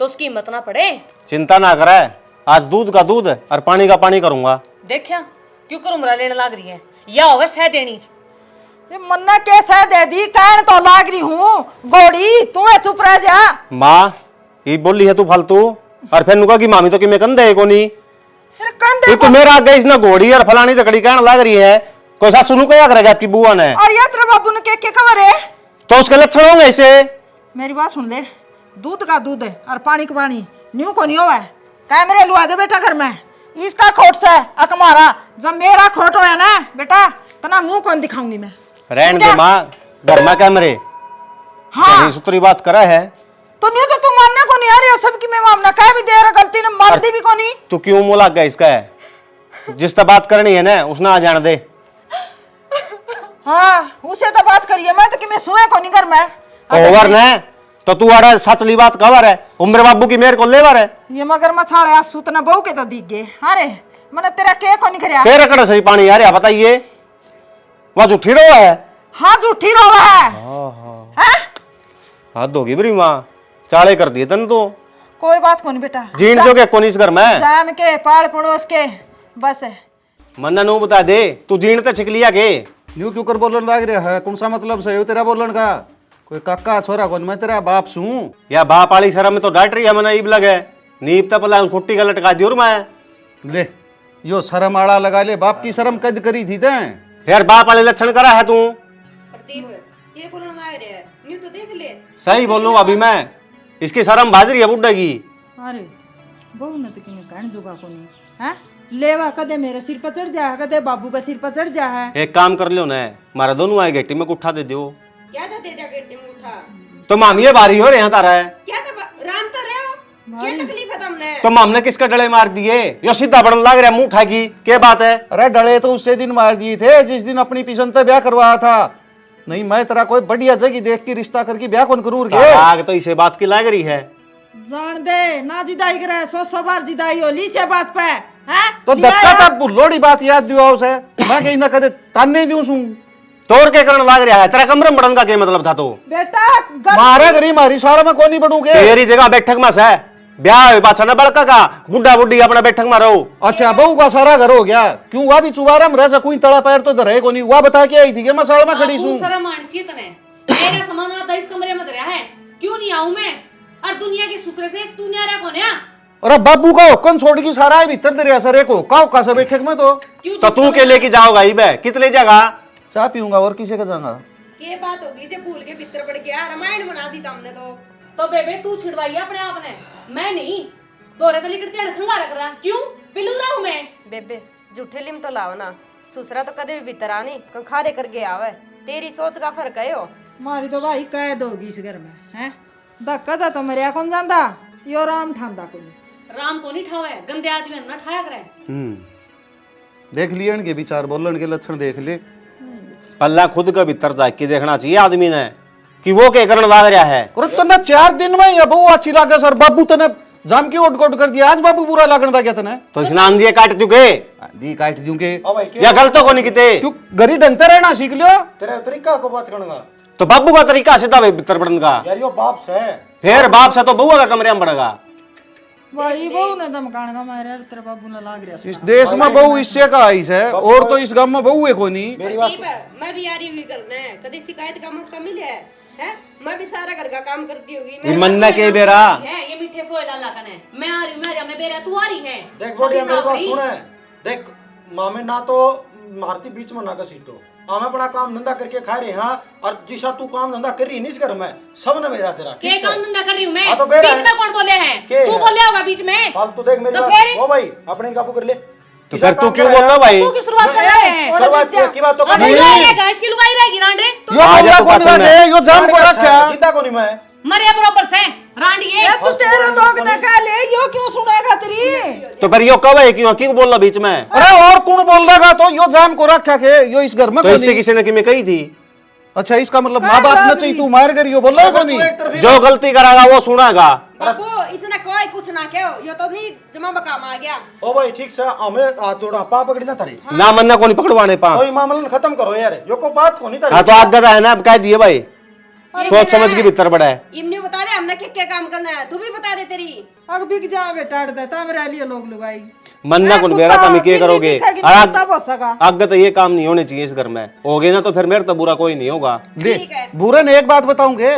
तो उसकी हिम्मत ना पड़े चिंता ना करे आज दूध का दूध और पानी का पानी करूंगा देखिया क्यों कर उमरा लेने लग रही है या होवे सह देनी ये मन्ना कैसा दे दी कहन तो लाग रही हूँ गोड़ी तू है चुप रह जा माँ ये बोली है तू फालतू और फिर नुका की मामी तो कि मैं कंधे को नहीं फिर कंधे तो मेरा आगे इसने घोड़ी और फलानी तकड़ी कहने लग रही है कोई सासू नु क्या करेगा आपकी बुआ ने और यार तेरे बाबू ने के खबर है तो उसके लक्षण होंगे इसे मेरी बात सुन ले दूध का दूध है और पानी का पानी न्यू को नहीं हुआ है कैमरे लुआ दे बेटा घर में इसका खोट से अकमारा जब मेरा खोट होया ना बेटा तना मुंह कौन दिखाऊंगी मैं रहन दे माँ घर में कैमरे हाँ सुतरी बात करा है तो नहीं तो तू मानने को नहीं आ रही है सबकी मैं मामना कह भी दे रहा गलती ने मान दी भी को नहीं तू क्यों मुँह लग गया इसका है जिस तरह बात करनी है ना उसने आ जान दे हाँ उसे तो बात करिए मैं तो कि मैं सुए को नहीं घर में ओवर ने तो तू आ सचली बात कवर है उम्र बाबू की मेरे को लेवर है ये मगर मछाड़े आ सुतना बहू के तो दिख गए अरे मैंने तेरा के को नहीं करया फिर अकड़ सही पानी यार बताइए वह झूठी रहा है हाँ झूठी रो है हैं? हद होगी बरी माँ चाले कर दिए तन तो कोई बात को नहीं बेटा जीन जो के कोनी इस घर में जाम के पाड़ पड़ोस के बस है मन्ना नु बता दे तू जीन ते छिक लिया के न्यू क्यों कर बोलन लाग रहा है कौन सा मतलब सही हो तेरा बोलन का कोई काका छोरा कौन मैं तेरा बाप सूं या बाप वाली शर्म में तो डांट रही है मना ईब लगे नीब तक पला खुट्टी का लटका दी और मैं ले यो शर्म आड़ा लगा ले बाप की शर्म कद करी थी ते यार बाप वाले लक्षण करा है तू प्रदीप ये बोलना लग रहा है न्यू तो देख ले सही बोलूं अभी मैं इसकी शर्म बाज रही है बुड्ढा की अरे बहू ने तो किने कहने जोगा को नहीं हैं लेवा कदे मेरे सिर पर चढ़ जा कदे बाबू का सिर पर चढ़ जा है एक काम कर लो ना मारा दोनों आए गेटी में उठा दे दो क्या था तेरा गेटे में उठा तो मामी ये बारी हो रहे हैं तारा है क्या था राम तो रहे हो क्या तकलीफ है तुमने तो मामने किसका डले मार दिए यो सीधा बड़न लग रहा मुंह उठा की क्या बात है अरे डले तो उससे दिन मार दिए थे जिस दिन अपनी पिसन से ब्याह करवाया था नहीं मैं तेरा कोई बढ़िया जगह देख के रिश्ता करके ब्याह कौन करूँ आग तो इसे बात की लग रही है जान दे ना जिदाई करे 100 बार जिदाई हो ली से बात पे हैं तो धक्का तब लोड़ी बात याद दियो उसे मैं कहीं ना कदे ताने दूं सू तोड़ के करण लाग रहा है तेरा कमरे में बड़न का क्या मतलब था तो बेटा मारा करी मारी सारा में कोई नहीं बढ़ूंगे तेरी जगह बैठक में से ब्याह पाछा ना बड़का का बुढ़ा बुढ़ी अपना बैठक में रहो अच्छा बहू का सारा घर हो गया क्यों वह भी चुबारा में रह कोई तड़ा पैर तो धरे को नहीं वह बता के आई थी कि मैं सारा में खड़ी सू शर्म आनी चाहिए तने मेरा सामान आता इस कमरे में हूं मैं, और दुनिया के सुसरे से तू न्यारा कौन है? अरे बाबू का हुक्म छोड़ की सारा है भीतर दरिया सर एक हो का से बैठे मैं तो तो तू के लेके जाओगा ही बे कितने जगह चाय पीऊंगा और किसी का जाऊंगा। के बात होगी जे भूल के भीतर पड़ गया, रामायण बना दी तुमने तो बेबे तू छिड़वाई अपने आप ने, मैं नहीं। दोरे तली करते खंगा रख रहा क्यों? बिलूरा हूं मैं। बेबे झूठे लिम तो लाओ ना, सुसरा तो कदे भी भीतर आनी कंखारे कर गया आवे, तेरी सोच का फर्क है हो। मारी तो भाई कैद होगी इस घर में हैं। धक्का दा तो मरिया कौन जांदा, यो राम ठांदा कोनी। राम को नहीं ठावे, गंदे आदमी ना ठाया करे। देख लिए इनके विचार बोलन के लक्षण देख ले। पल्ला खुद का भीतर जाके देखना चाहिए आदमी ने कि वो क्या करने लग रहा है। और तने 4 दिन में ये बहु अच्छी लागे सर बाबू तने जाम की ओट कर दिया, आज बाबू बुरा लगन था क्या तने? तो स्नान दिए काट चुके दी काट दूंगे या गलत को नहीं किते क्यों गरी ढंगते रहना सीख लियो। तेरे तरीका को बात करने का तो बाबू का तरीका सीधा भीतर पड़ने का, यार यो बाप से फिर बाप से तो बउआ का कमरे में पड़ेगा। भाई बहू ने धमकाने का मारे तेरे बाबू ने लाग रहा। इस देश में बहु इससे का आइस है और तो इस गांव में बहु है कोई नहीं। मैं भी आ रही हुई घर में, कभी शिकायत का मौका मिले है? मैं भी सारा घर का काम करती होगी। ये मन्ना के बेरा है ये मीठे फोल अल्लाह का ने, मैं आ रही हूं, मैं जा, मैं बेरा तू आ रही है। देख गोड़िया मेरी बात सुन है, देख मामे ना तो मारती बीच में ना का सीटो, हम अपना काम धंधा करके खा रहे हैं और जिसा तू काम धंधा कर रही नहीं इस घर में सब न मेरा तेरा के काम धंधा कर रही हूं मैं? हाँ तो बेरा बीच में कौन बोले हैं? के तू है? बोले होगा बीच में। फालतू देख मेरी तो बात फिर? ओ भाई अपने काबू कर ले। तो फिर तू क्यों बोल रहा भाई? तू की शुरुआत कर रहे हैं? शुरुआत की बात तो अब करनी ये है। रहेगा, इसकी लुगाई रहेगी रांडे। यो बंदा कौन रखे यो जाम को रखा जिंदा को नहीं मैं मरे बरोबर से रांडिए। ए तू तेरे लोग ने कहा ले, यो क्यों सुनेगा तेरी? तो फिर यो कब है क्यों बोल रहा बीच में? अरे और कौन बोल रहा तो यो जाम को रखा के यो इस घर में तो कोनी। इसने किसी ने कि मैं कही थी। अच्छा इसका मतलब माँ बाप न चाहिए तू मार कर यो बोल रहा को नहीं। जो गलती करागा वो सुनागा। बाबू इसने कोई कुछ ना क्यों, यो तो नहीं जमा बकाम आ गया। ओ भाई ठीक से हमें हाथ जोड़ा पा पकड़ी ना तारी ना मन्ना को नहीं पकड़वाने पा। तो ये मामला खत्म करो यार, यो को बात को नहीं तारी। हाँ तो आज्ञा है ना, अब कह दिए भाई, सोच समझ के भीतर पड़ा है। इमनी बता दे हमने क्या काम करना है, तू भी बता दे तेरी। अब बिक जा बेटा देता मेरे लिए लोग लुगाई। मन्ना कौन बेरा तुम क्या करोगे? तब हो सका। आगे तो ये काम नहीं होने चाहिए इस घर में, हो गए ना तो फिर मेरे तो बुरा कोई नहीं होगा। ठीक है। बुरे ने एक बात बताऊंगे,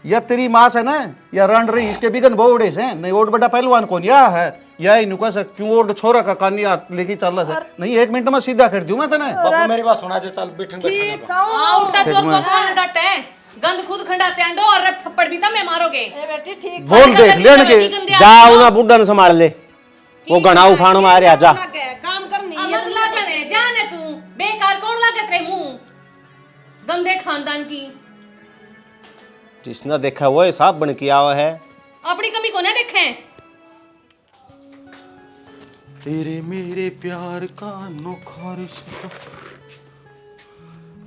या तेरी माँ से ना या रंड रही इसके बिगन बोड़े से नहीं ओट बड़ा पहलवान कौन या है या इनुका से क्यों ओट छोरा का कानिया लेके चल रहा है नहीं 1 मिनट में सीधा कर दूं मैं तने। बापू मेरी बात सुना जो चल बैठेंगे ठीक आउटा चोर को कौन डटे हैं? गंद खुद खंडाते हैं और रब थप्पड़ भी तब मैं मारोगे। ए बेटी ठीक। बोल देख लेन के जाओ ना बुड्ढा ने संभाल ले, वो घना उफान में आ रहा जा। काम करनी है अमत लागे ने जाने तू बेकार कौन लागे तेरे मुंह गंदे खानदान की। जिसने देखा वो हिसाब बन किया हुआ है। अपनी कमी को ना देखें। तेरे मेरे प्यार का नोखा रिश्ता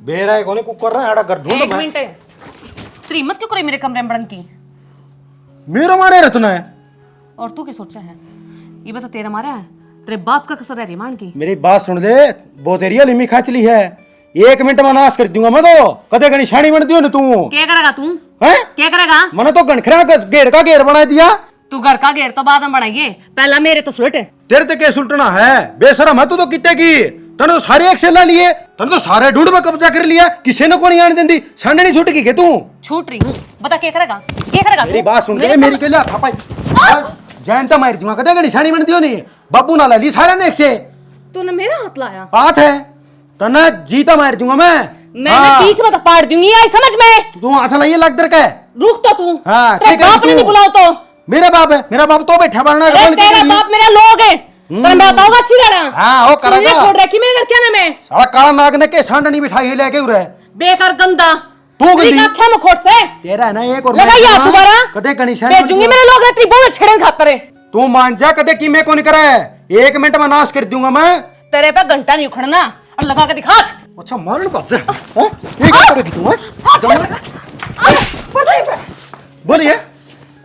बेरा है कोने कुकर रहा है आड़ा घर ढूंढ एक मिनट श्रीमत क्यों करे मेरे कमरे में बड़न की? मेरा मारे रत्ना है। और तू क्या सोचा है? ये बता तेरा मारा है, तेरे बाप का कसर है रिमांड की। मेरी बात सुन ले, बहुत एरिया लिमी खाचली है, 1 मिनट में नाश कर दूंगा मैं तो। कदे गणी शानी बन दियो न तू। क्या करेगा तू? हैं? क्या करेगा? मैंने तो गणखरा घेर का घेर बना दिया। तू घर का घेर तो बाद में बनाइए, पहला मेरे तो सुलट। तेरे ते के सुलटना है बेशरम है तू तो कितने की। तने तो सारे एक सेला लिए, तने तो सारे ढूंढ में कब्जा कर लिया, किसी ने को नहीं आने देंदी। सांडे नहीं छूट की के तू। छूट रही हूँ, बता क्या करेगा? क्या करेगा? मेरी बात सुन ले, मेरी के लिए थापाई जयंता मार दूंगा। कदे गणी शानी बन दियो नहीं, बाबू ना ला ली सारे ने एक से। तूने मेरा हाथ लाया। बात है तना जीता मार दूंगा मैं। मैं बीच में तो पाड़ दूंगी, आई समझ में। तू हाथ लाइए लग दर का। रुक तो तू। हाँ, तेरे ठीक है, बाप ने तू। नहीं बुलाओ तो। मेरा बाप है, मेरा बाप तो बैठा बनना अरे तेरा बाप मेरा लोग है, तेरा बताऊंगा अच्छी लड़ा। हाँ, वो करेगा। सुनिए छोड़ रखी मेरे घर क्या नाम है? साला काला नाग ने के सांडनी बिठाई है लेके उरे। बेकार गंदा। तू गंदी। तेरी आँखें में खोट से। तेरा है ना एक और लगाइए आप दोबारा। कदे गणी शानी भेजूंगी मेरे लोग तेरी बहुत छेड़े खातर है। तू मान जा कदे की मैं को नहीं करे, 1 मिनट में नाश कर दूंगा मैं। तेरे पे घंटा नहीं उखड़ना और लगा के दिखा। अच्छा मारन बात है हैं? ये क्या करेगी तू? बोलिए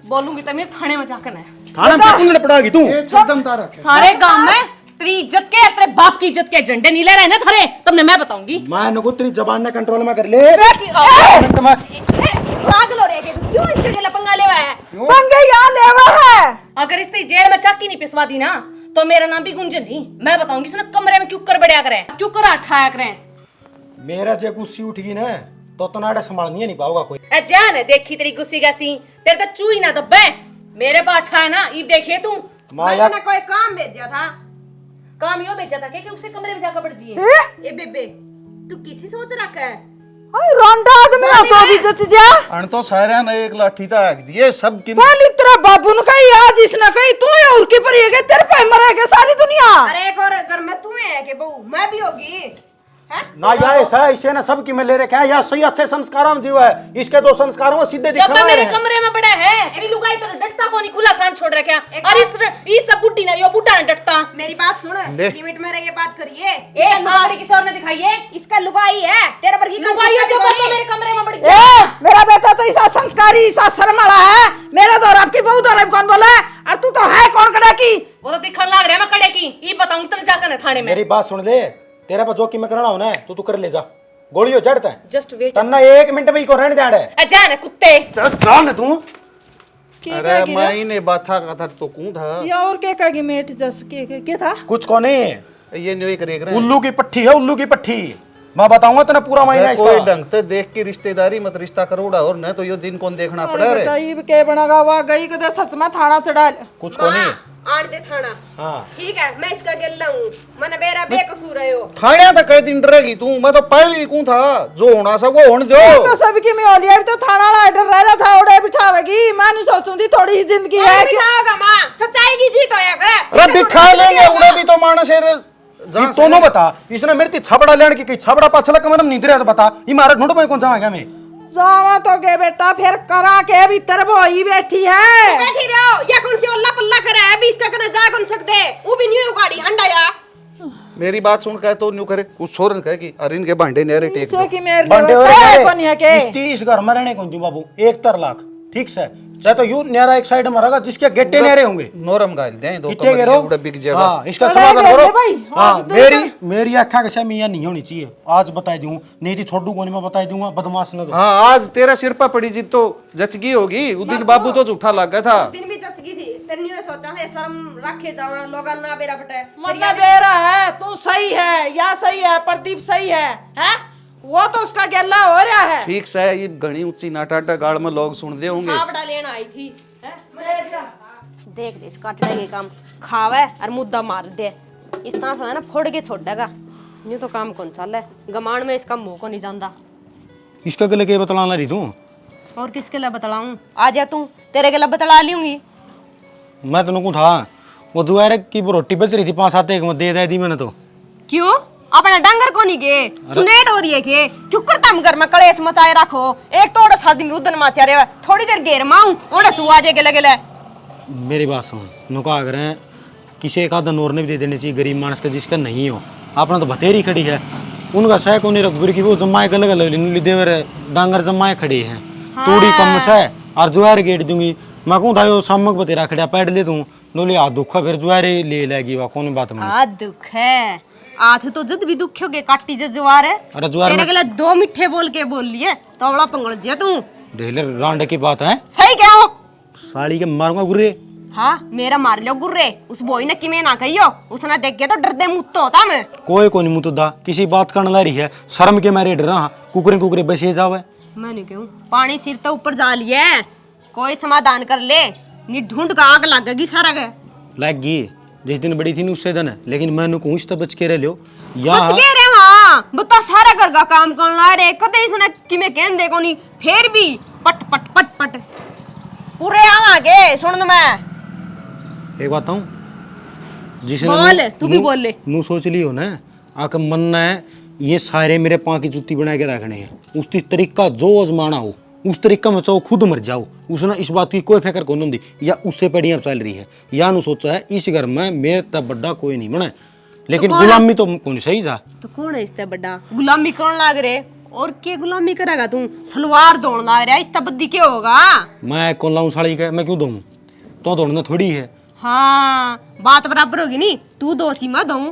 बोलूंगी तो मैं थाने में जाकर ना थाना पे कौन लपड़ागी तू? एकदम तारा सारे गांव में तेरी इज्जत के तेरे बाप की इज्जत के झंडे नहीं ले रहे ना थारे, तुमने मैं बताऊंगी। मैं नको तेरी जबान ने कंट्रोल में कर ले। पागल हो रहे हैं क्यों इसके गला पंगा लेवा है? पंगे यहाँ लेवा है। अगर इससे जेल में चाकी नहीं पिसवा दी ना तो मेरा नाम भी गुंजन नहीं, मैं बताऊंगी इसने कमरे में क्यों कर बढ़िया करें, क्यों कर अठाया करें। मेरा जे गुस्सी उठ गई ना तो नाड़ा संभालनी नहीं पाओगा कोई। ए जान है देखी तेरी गुस्सी गसी तेरे तो चूई ना दब्बे मेरे बाठा है ना ये देखिए तू माया मैंने कोई काम भेजा था। काम यो भेजा था कि उससे कमरे में जाकर बैठ जिए ए बेबे तू किसी सोच रखा है? आई रोंडा आदमी हो तो भी जच जा। अन तो सारे ने एक लाठी तक दिए सब की पहले तेरा बाबू ने कही आज इसने कही तू और की पर ये तेरे पे मरेगा सारी दुनिया। अरे एक और घर में तू है कि बहू मैं भी होगी है? ना या ऐसा है, इसे ना सब की में ले रखे हैं या सही अच्छे संस्कारों में जीवा है, इसके दो संस्कारों में सीधे जब दिखा मैं मेरे रहे हैं। कमरे में बड़ा है मेरी लुगाई तो डटता को नहीं खुला सान छोड़ रखा और इस सब बुड्ढी ना यो बुड्ढा ना डटता मेरी बात सुन ले। लिमिट में रह के बात करिए। ए लुगाई किसी और ने दिखाइए इसका लुगाई है तेरे पर की लुगाई है जो बस मेरे कमरे में बड़ी ए मेरा बेटा तो ऐसा संस्कारी ऐसा शर्म वाला है। मेरा दौर आपकी बहू दौर कौन बोला और तू तो है कौन कड़ा की। वो तो दिखने लग रहा है मैं कड़े की ये बताऊं तने जाकर ना थाने में मेरी बात सुन ले, तेरे पर जो की मैं करना हो ना तो तू कर ले जा, गोली हो जड़ता है जस्ट वेट तन्ना 1 मिनट में ही को रहने दे है। ए जान कुत्ते जान तू अरे मैं ने बाथा का था तो कौन था ये और क्या कहेगी मेट जस के था कुछ को नहीं, ये न्यू एक रेग रहे उल्लू की पट्टी है, उल्लू की पट्टी। मैं बताऊंगा तेना पूरा महीना कोई इसका। ढंग से देख के रिश्तेदारी मत रिश्ता करोड़ा और न तो यो दिन कौन देखना पड़ा अरे रे बेटा ये के बनागा वा गई कदे सच में थाना चढ़ा ले। कुछ को नहीं। आड़ दे थाना हाँ ठीक है मैं इसका गेल्ला हूँ मन मेरा बेकसूर है यो। थाने तक कई दिन डरेगी तू, मैं तो पहले ही कौन था जो होना सब वो होने जो तो सबकी में ओलिया भी तो थाना वाला डर रहा था उड़े बिठावेगी। मैं नहीं सोचूं थी थोड़ी ही जिंदगी है अरे होगा माँ सच्चाई की जीत होया करे। अरे दिखा लेंगे उड़े भी तो मानस है ये दोनों बता, इसने मेरे ती छबड़ा लेने की छबड़ा पाछला कमर में नींद रहा तो बता ये मारा ढूंढ में कौन जावा क्या मैं जावा तो गे बेटा फिर करा के भीतर वो ही बैठी है। बैठी रहो या कौन सी अल्लाह पल्ला करे अभी इसका कने जा कौन सकते वो भी न्यू गाड़ी हंडा या। मेरी बात सुन के तो न्यू करे कुछ सोरन कहे कि अरिन के भांडे नेरे टेक इसे की मेरे बंडे लिए हो है कौन है के। इस घर में रहने कौन तू बाबू 1 लाख ठीक से चाहे तो यू नेरा एक साइड में रहेगा जिसके गेट्टे नेरे होंगे नोरम गाल दे दो कितने कमर करो उड़े बिक जाएगा। हाँ इसका चलो समाधान ले करो। ले भाई, हाँ आज तो मेरी आँखा के सामने नहीं होनी चाहिए, आज बता दूं नहीं तो छोड़ दूंगा, मैं बता दूंगा बदमाश न दो। हाँ आज तेरा सिर पर पड़ी जीत तो जचगी होगी, उस दिन बाबू तो झूठा लग गया था। दिन भी जचगी थी तेरे न्यू सोचा है शर्म रखे जावा लोगा ना बेरा बटे। मन्ना बेरा है तू सही है या सही है प्रदीप सही है हैं? वो तो उसका गेला हो रहा है। ठीक से ये घनी ऊंची नाटाटा गाड़ में लोग सुन दे होंगे। आपड़ा लेना आई थी हैं? देख दे इसका कटड़े के काम खावे और मुद्दा मार दे इस तरह थोड़ा ना फोड़ के छोड़ देगा। ये तो काम कौन चल है गमाण में इसका मुंह को नहीं जानता। इसका गले के बतलाना रही तू और किसके लिए बतलाऊं आ जा तू तेरे के लिए बतला लूंगी। मैं तेन को था वो दुआरे की रोटी बच रही थी 5-7 एक में दे दी मैंने तो। क्यों अपना डंगर को नहीं गे सुनेट हो रही है के क्यों करता हम घर में कलेश मचाए रखो एक तो सारा दिन रुदन माचा रे थोड़ी देर घेर माऊं ओड़े तू आ जाए लगे ले। मेरी बात सुन नुका अगर है किसी एक आधा नोर ने भी दे देनी चाहिए गरीब मानस का जिसका नहीं हो। अपना तो बतेरी खड़ी है उनका सह को नहीं रखबुर की वो जमाए गल गल देवर डांगर जमाए खड़ी है तूड़ी कम से और जुआर गेट दूंगी मैं कहूँ था सामक बतेरा खड़ा पैड ले दूँ नोली हाथ दुखा फिर जुआरे ले लेगी वह कौन बात में आ दुख है आथ तो जद भी दुख होगे काटी जे जुआर है अरे जुआर तेरे के लिए 2 मिठे बोल के बोल लिए तो बड़ा पंगड़ जे तू ढेले रांड की बात है सही क्या हो साड़ी के मारूंगा गुर्रे। हाँ मेरा मार लियो गुर्रे उस बोई ने किमें ना कहियो उसने देख के तो डरदे मुत्तो होता मैं कोई को नहीं मुतदा किसी बात करने ला रही है शर्म के मारे डर रहा कुकरे कुकरे बसे जावे मैं नहीं कहूँ पानी सिर तो ऊपर जा लिए कोई समाधान कर ले नी ढूंढ का आग लगेगी सारा के लग गई जिस दिन बड़ी थी न उससे दिन लेकिन मैं कहूँ तो बच के रह लो या बच गए रे वहाँ बता सारा घर का काम करना रे कदे इसने किमें कहन दे को नहीं फिर भी पट पट पट पट पूरे आवागे सुन मैं एक बात हूँ जिसने बोल तू भी बोल ले नू सोच लियो ना आकर मन है ये सारे मेरे पाँव की जूती बना के रखने हैं उस तरीका जो आजमाना हो उस तरीका में चाहो खुद मर जाओ उसने इस बात की कोई फिक्र कौन होती या उससे पढ़िया चल रही है या नु सोचा है इस घर में मेरे तब बड़ा कोई नहीं बना लेकिन गुलामी तो कौन सही जा तो कौन है इससे बड़ा गुलामी कौन लाग रे और के गुलामी करेगा तू सलवार दौड़ लाग रहा इससे बद्दी क्या होगा। मैं कौन लाऊं साड़ी का मैं क्यों दूं तो दौड़ना थोड़ी है। हाँ बात बराबर होगी नहीं तू दो सी मैं दूं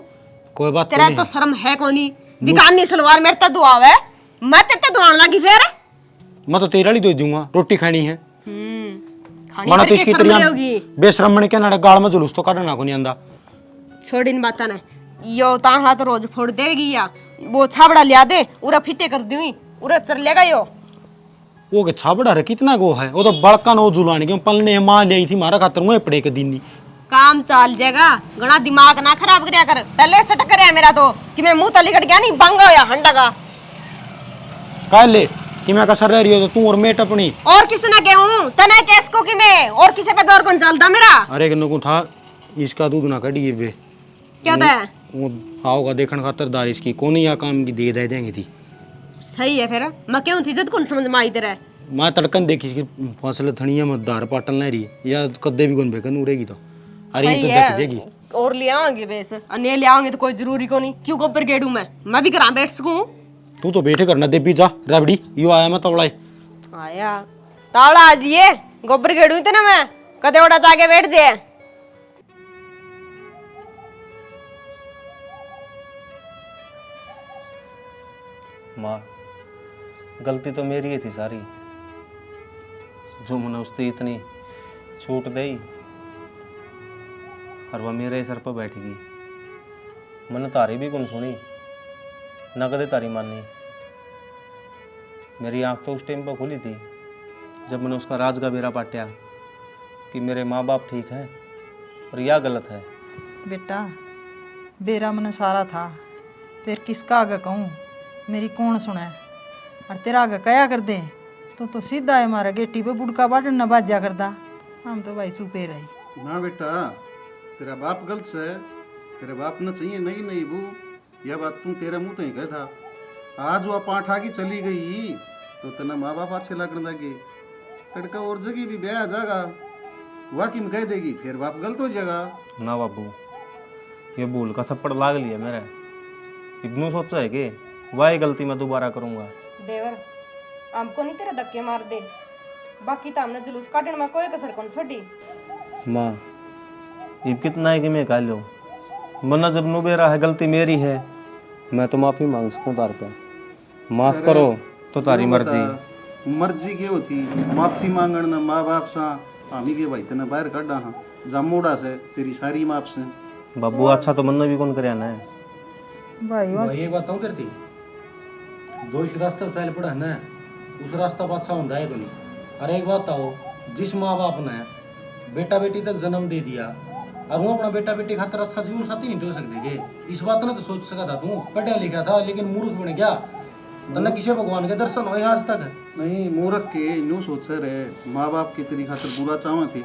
कोई बात तेरा तो शर्म है कोनी बिकानी सलवार मेरे तक दुआवे मैं तेरे दुआन लगी फिर मैं तो तेरा ही दे दूंगा रोटी खानी है खानी मना तो करके इसकी शर्म तरह होगी बेशरम के ना गाल में जुलूस तो काटना को नहीं आंदा छोड़ इन बात ना यो ताहड़ा तो रोज फोड़ देगी या वो छाबड़ा लिया दे उरा फिटे कर दूंगी उरे चल लेगा यो। वो के छाबड़ा रे कितना गो है, वो तो बड़का नो जुलानी क्यों पलने मां ले थी मारा खातर मुए पड़े के दिन नी। काम चाल जाएगा, घना दिमाग ना खराब करया कर। पहले सटक करया मेरा तो कि मैं मुंह तली कट गया नहीं बंगा या हंडा का। काहे ले कि मैं कसर रह रही हो तो तू और मेट अपनी। और किसी ने कहूं तने केस को कि मैं और किसी पे जोर कौन चलता मेरा। अरे किन्नो को था इसका दूध ना कड़ी बे। क्या था? वो आओगा देखन खातर दार इसकी कोनी या काम की दे देंगे थी। सही है फिर मैं क्यों थी जद कौन समझ में आई तेरे। मैं तड़कन देखी कि फसल थणिया में दार पाटल नहीं रही या कद्दे भी गुन बेकन उड़ेगी तो अरे सही तो है। देख जेगी और ले आएंगे बेस अन्य ले आएंगे तो कोई जरूरी को नहीं क्यों गोबर गेड़ू मैं भी घर बैठ सकूं। तू तो बैठे करना दे जा रबड़ी यो आया मैं तवड़ाई आया तावड़ा आज ये गोबर गेड़ू थे ना मैं कदे ओड़ा जाके बैठ दे। माँ गलती तो मेरी ही थी सारी, जो मैंने उससे इतनी छूट दी और वह मेरे सर पर बैठ गई। मैंने तारी भी कौन सुनी न कदे तारी मानी। मेरी आंख तो उस टाइम पर खुली थी जब मैंने उसका राज का बेरा पाटिया कि मेरे माँ बाप ठीक हैं और यह गलत है। बेटा बेरा मन सारा था, फिर किसका आगे कहूँ, मेरी कौन सुने। और तेरा आगे कया कर दे तो सीधा है हमारा गेटी पे बुड़का बाटन न बाजा करदा। हम तो भाई चुपे रही। ना बेटा तेरा बाप गलत से, तेरे बाप ने चाहिए नहीं नहीं बू, यह बात तू तेरे मुंह तो ही कह था। आज वह पाँठ आगे चली गई तो तेना माँ बाप अच्छे लगने लगे, तड़का और जगह भी ब्याह जाएगा वह किम कह देगी फिर बाप गलत हो जाएगा। ना बाबू ये भूल का थप्पड़ लाग लिया मेरा, इब्नू सोचा है कि वही गलती मैं दोबारा करूंगा। देवर हमको नहीं तेरा धक्के मार दे, बाकी तो हमने जुलूस काटने में कोई कसर कौन छोड़ी। माँ ये कितना है कि मैं कह लो मना जब नुबेरा है गलती मेरी है, मैं तो माफी मांग सकूं तार पे, माफ करो तो तारी मर्जी। मर्जी के होती माफी मांगण ना माँ बाप सा हामी के भाई तेना बाहर काढ़ा हाँ जामोड़ा से तेरी सारी माप से। बाबू अच्छा तो मन भी कौन करे ना है भाई वो ये बात तो करती जो इस रास्ते चल पड़ा है ना उस रास्ता अच्छा होता है कोनी। अरे एक बात आओ, जिस माँ बाप ने बेटा बेटी तक जन्म दे दिया और वो अपना बेटा बेटी खातर अच्छा जीवन साथी नहीं हो सकते के, इस बात ने तो सोच सका था। तू पढ़ा लिखा था लेकिन मूर्ख बन गया, तन्ने किसी भगवान के दर्शन हुए आज तक। नहीं मूर्ख के न्यू सोच रहे माँ बाप की तेरी खातर बुरा चावा थे,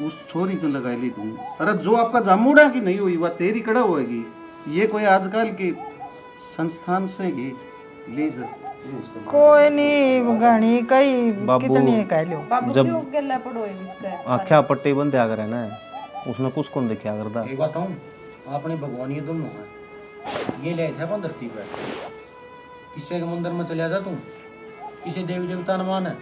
उस छोरी तो लगा ली तू। अरे जो आपका जामूड़ा की नहीं हुई वह तेरी कड़ा होगी। ये कोई आजकल के संस्थान से ही ले सर कोई नहीं घनी कई बाबू, कितनी कह लो। बाबू जब- क्यों गल्ला पड़ो है इसका। आख्या पट्टी बंद आ करे ना उसमें कुछ कौन देखा करता। एक बात हूँ अपने भगवान ये दोनों है, ये ले थे अपन धरती पर, किसी के मंदिर में चले जा तू, किसी देवी देवता न मान है,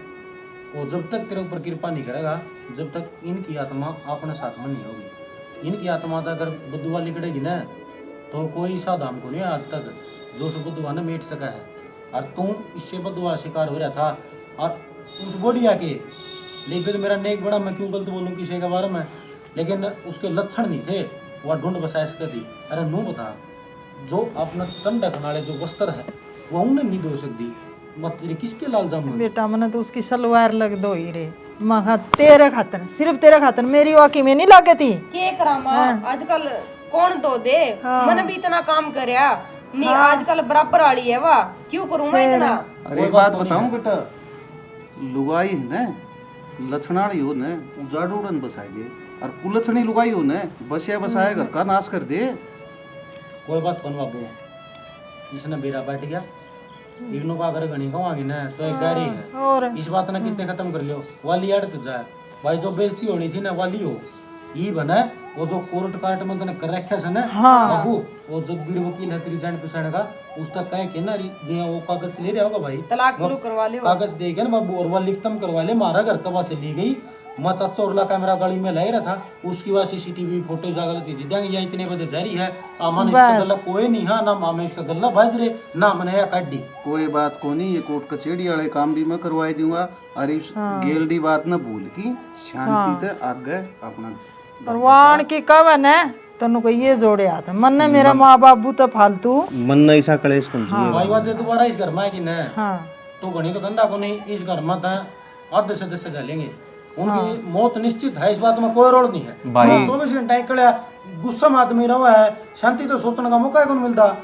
वो जब तक तेरे ऊपर कृपा नहीं करेगा जब तक इनकी आत्मा अपने साथ में नहीं होगी। इनकी आत्मा तो अगर बुद्धवा लिकड़ेगी ना तो कोई साधाम को नहीं आज तक जो उस बुद्धवा ने मेट सका है। और तू इससे बुद्धवा शिकार हो रहा था और उस बोडिया के लेकिन मेरा नेक बड़ा, मैं क्यों गलत बोलूँ किसी के बारे में, लेकिन उसके लक्षण नहीं थे वह ढूंढ बसाया इसका थी। अरे नू बता जो अपना तन ढकने वाले जो वस्त्र है वो उन्हें नहीं धो सकती, मत तेरे किसके लाल जाम बेटा मैंने तो उसकी सलवार लग दो ही रे, महा तेरे खातर सिर्फ तेरे खातर, मेरी वाकई में नहीं लागे थी। के करा मां आजकल कौन दो दे मन भी इतना काम करया नहीं आजकल बराबर वाली है वाह क्यों करूं मैं इतना। अरे एक बात बताऊं बेटा, लुगाई है ना लछनाड़ी हो ना उजाड़ उड़न बसाए दे, और कुलछनी लुगाई हो ना बसिया बसाए घर का नाश कर दे। कोई बात कौन बाबू, इसने बेरा बैठ गया इग्नो का अगर गणी कमांगी ना तो एक गाड़ी है और इस बात ने कितने खत्म कर लियो वाली अड़ तो जाए भाई, जो बेइज्जती होनी थी ना वाली हो ये बना वो जो कोर्ट काट में तने कर रखा है ना बाबू, वो जगबीर वकील है तेरी जान पहचान का, उस तक कहे के ना वो कागज ले रहा होगा भाई, तलाक तुलू करवा ले कागज दे गया ना बाबू और वह लिखतम करवा ले, मारा घर तबा से ली गई, मैं चाचा और कैमरा गाड़ी में लाई रहा था उसकी बाद सीसीटीवी फोटो जागल थी देंगे या इतने बजे जारी है आमान इसका गल्ला कोई नहीं हाँ ना मामे इसका गल्ला भाज रे ना मैंने या काट दी। कोई बात को नहीं, ये कोर्ट कचेड़ी वाले काम भी मैं करवाई दूंगा। और इस गेलडी बात न भूल की शांति से आगे अपना भगवान की कवन है तनु को ये जोड़े आता मन ने मेरा माँ बाबू तो फालतू मन न ऐसा कलेश कौन चाहिए भाई बात दोबारा इस घर में है कि न हाँ तो घनी तो धंधा को नहीं, इस घर में तो आधे से 10 चलेंगे। उनकी मौत निश्चित है, इस बात में कोई रोड नहीं है भाई। 24 घंटे निकले गुस्सा में आदमी रहा है, शांति तो सोचने का मौका ही कौन मिलता।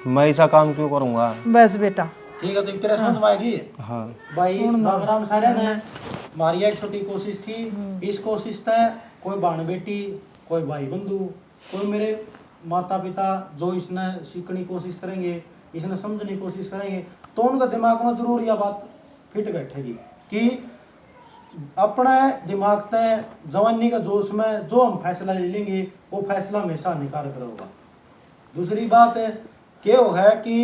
मैं ऐसा काम क्यों करूंगा? बस बेटा ठीक है तो तेरे समझ में आएगी। हाँ भाई राम सारे ने हमारी एक छोटी कोशिश थी, इस कोशिश में कोई बहन बेटी, कोई भाई बंधु, कोई मेरे माता पिता जो इसने सीखने की कोशिश करेंगे, इसने समझने की कोशिश करेंगे, तो उनका दिमाग में जरूर यह बात फिट बैठेगी कि अपने दिमाग से जवानी का जोश में जो हम फैसला ले लेंगे वो फैसला हमेशा हानिकारक होगा। दूसरी बात क्या है कि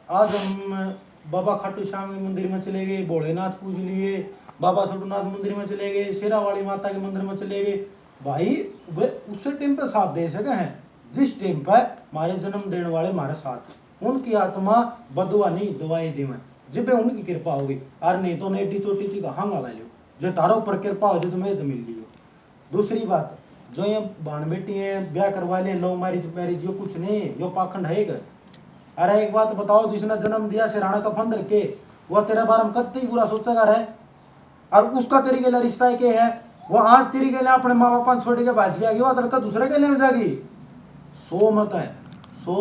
आज हम बाबा खाटू श्याम मंदिर में चले गए, भोलेनाथ पूज लिए, बाबा छोटूनाथ मंदिर में चले गए, शेरा वाली माता के मंदिर में चले गए। भाई वे उस टाइम पे साथ दे सके हैं जिस टाइम पे हमारे जन्म देने वाले हमारे साथ, उनकी आत्मा बदुआ नहीं दवाई दे में जब उनकी कृपा होगी। और नहीं तो नेटी चोटी थी कहाँ गा लो जो तारों पर कृपा हो जो तुम्हें तो मिल लियो। दूसरी बात जो ये बहन बेटी है ब्याह करवा ले, लव मैरिज यो कुछ नहीं, यो पाखंड है। अरे एक बात बताओ, जिसने जन्म दिया सिराना का फंद रखे वो तेरे बारे में कतई बुरा सोचेगा रहे, और उसका तेरी के लिए रिश्ता है क्या है, वो आज तेरी के लिए अपने माँ बापा छोड़ के भाज गया वो तेरे का दूसरे के लिए में जाएगी। 100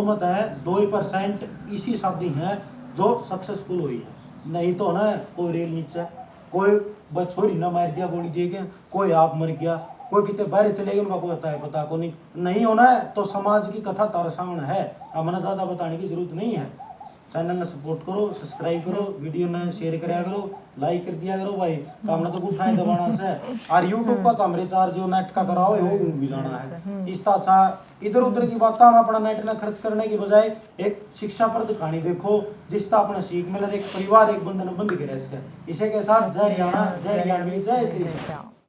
मत है 2% इसी शादी है जो सक्सेसफुल हुई है, नहीं तो ना कोई रेल नीचे, कोई बछोरी ना मार दिया गोली दे के, कोई आप मर गया, कोई कितने बाहर चले गए उनका कोई पता को नहीं होना है। तो समाज की कथा तार सामने है, हमें ज़्यादा बताने की जरूरत नहीं है। चैनल ने सपोर्ट करो, सब्सक्राइब करो, वीडियो ने शेयर कराया करो, लाइक कर दिया करो भाई, तो हमने तो कुछ फायदा दबाना से। और यूट्यूब पर तो हमारे चार्ज जो नेट का कराओ वो भी जाना है। इस तरह इधर उधर की बात हम अपना नेट में खर्च करने की बजाय एक शिक्षाप्रद कहानी देखो जिसका अपना सीख मिले, एक परिवार एक बंधन बंध के रह सके। इसे के साथ जय हरियाणा, जय हरियाणवी, जय श्री राम।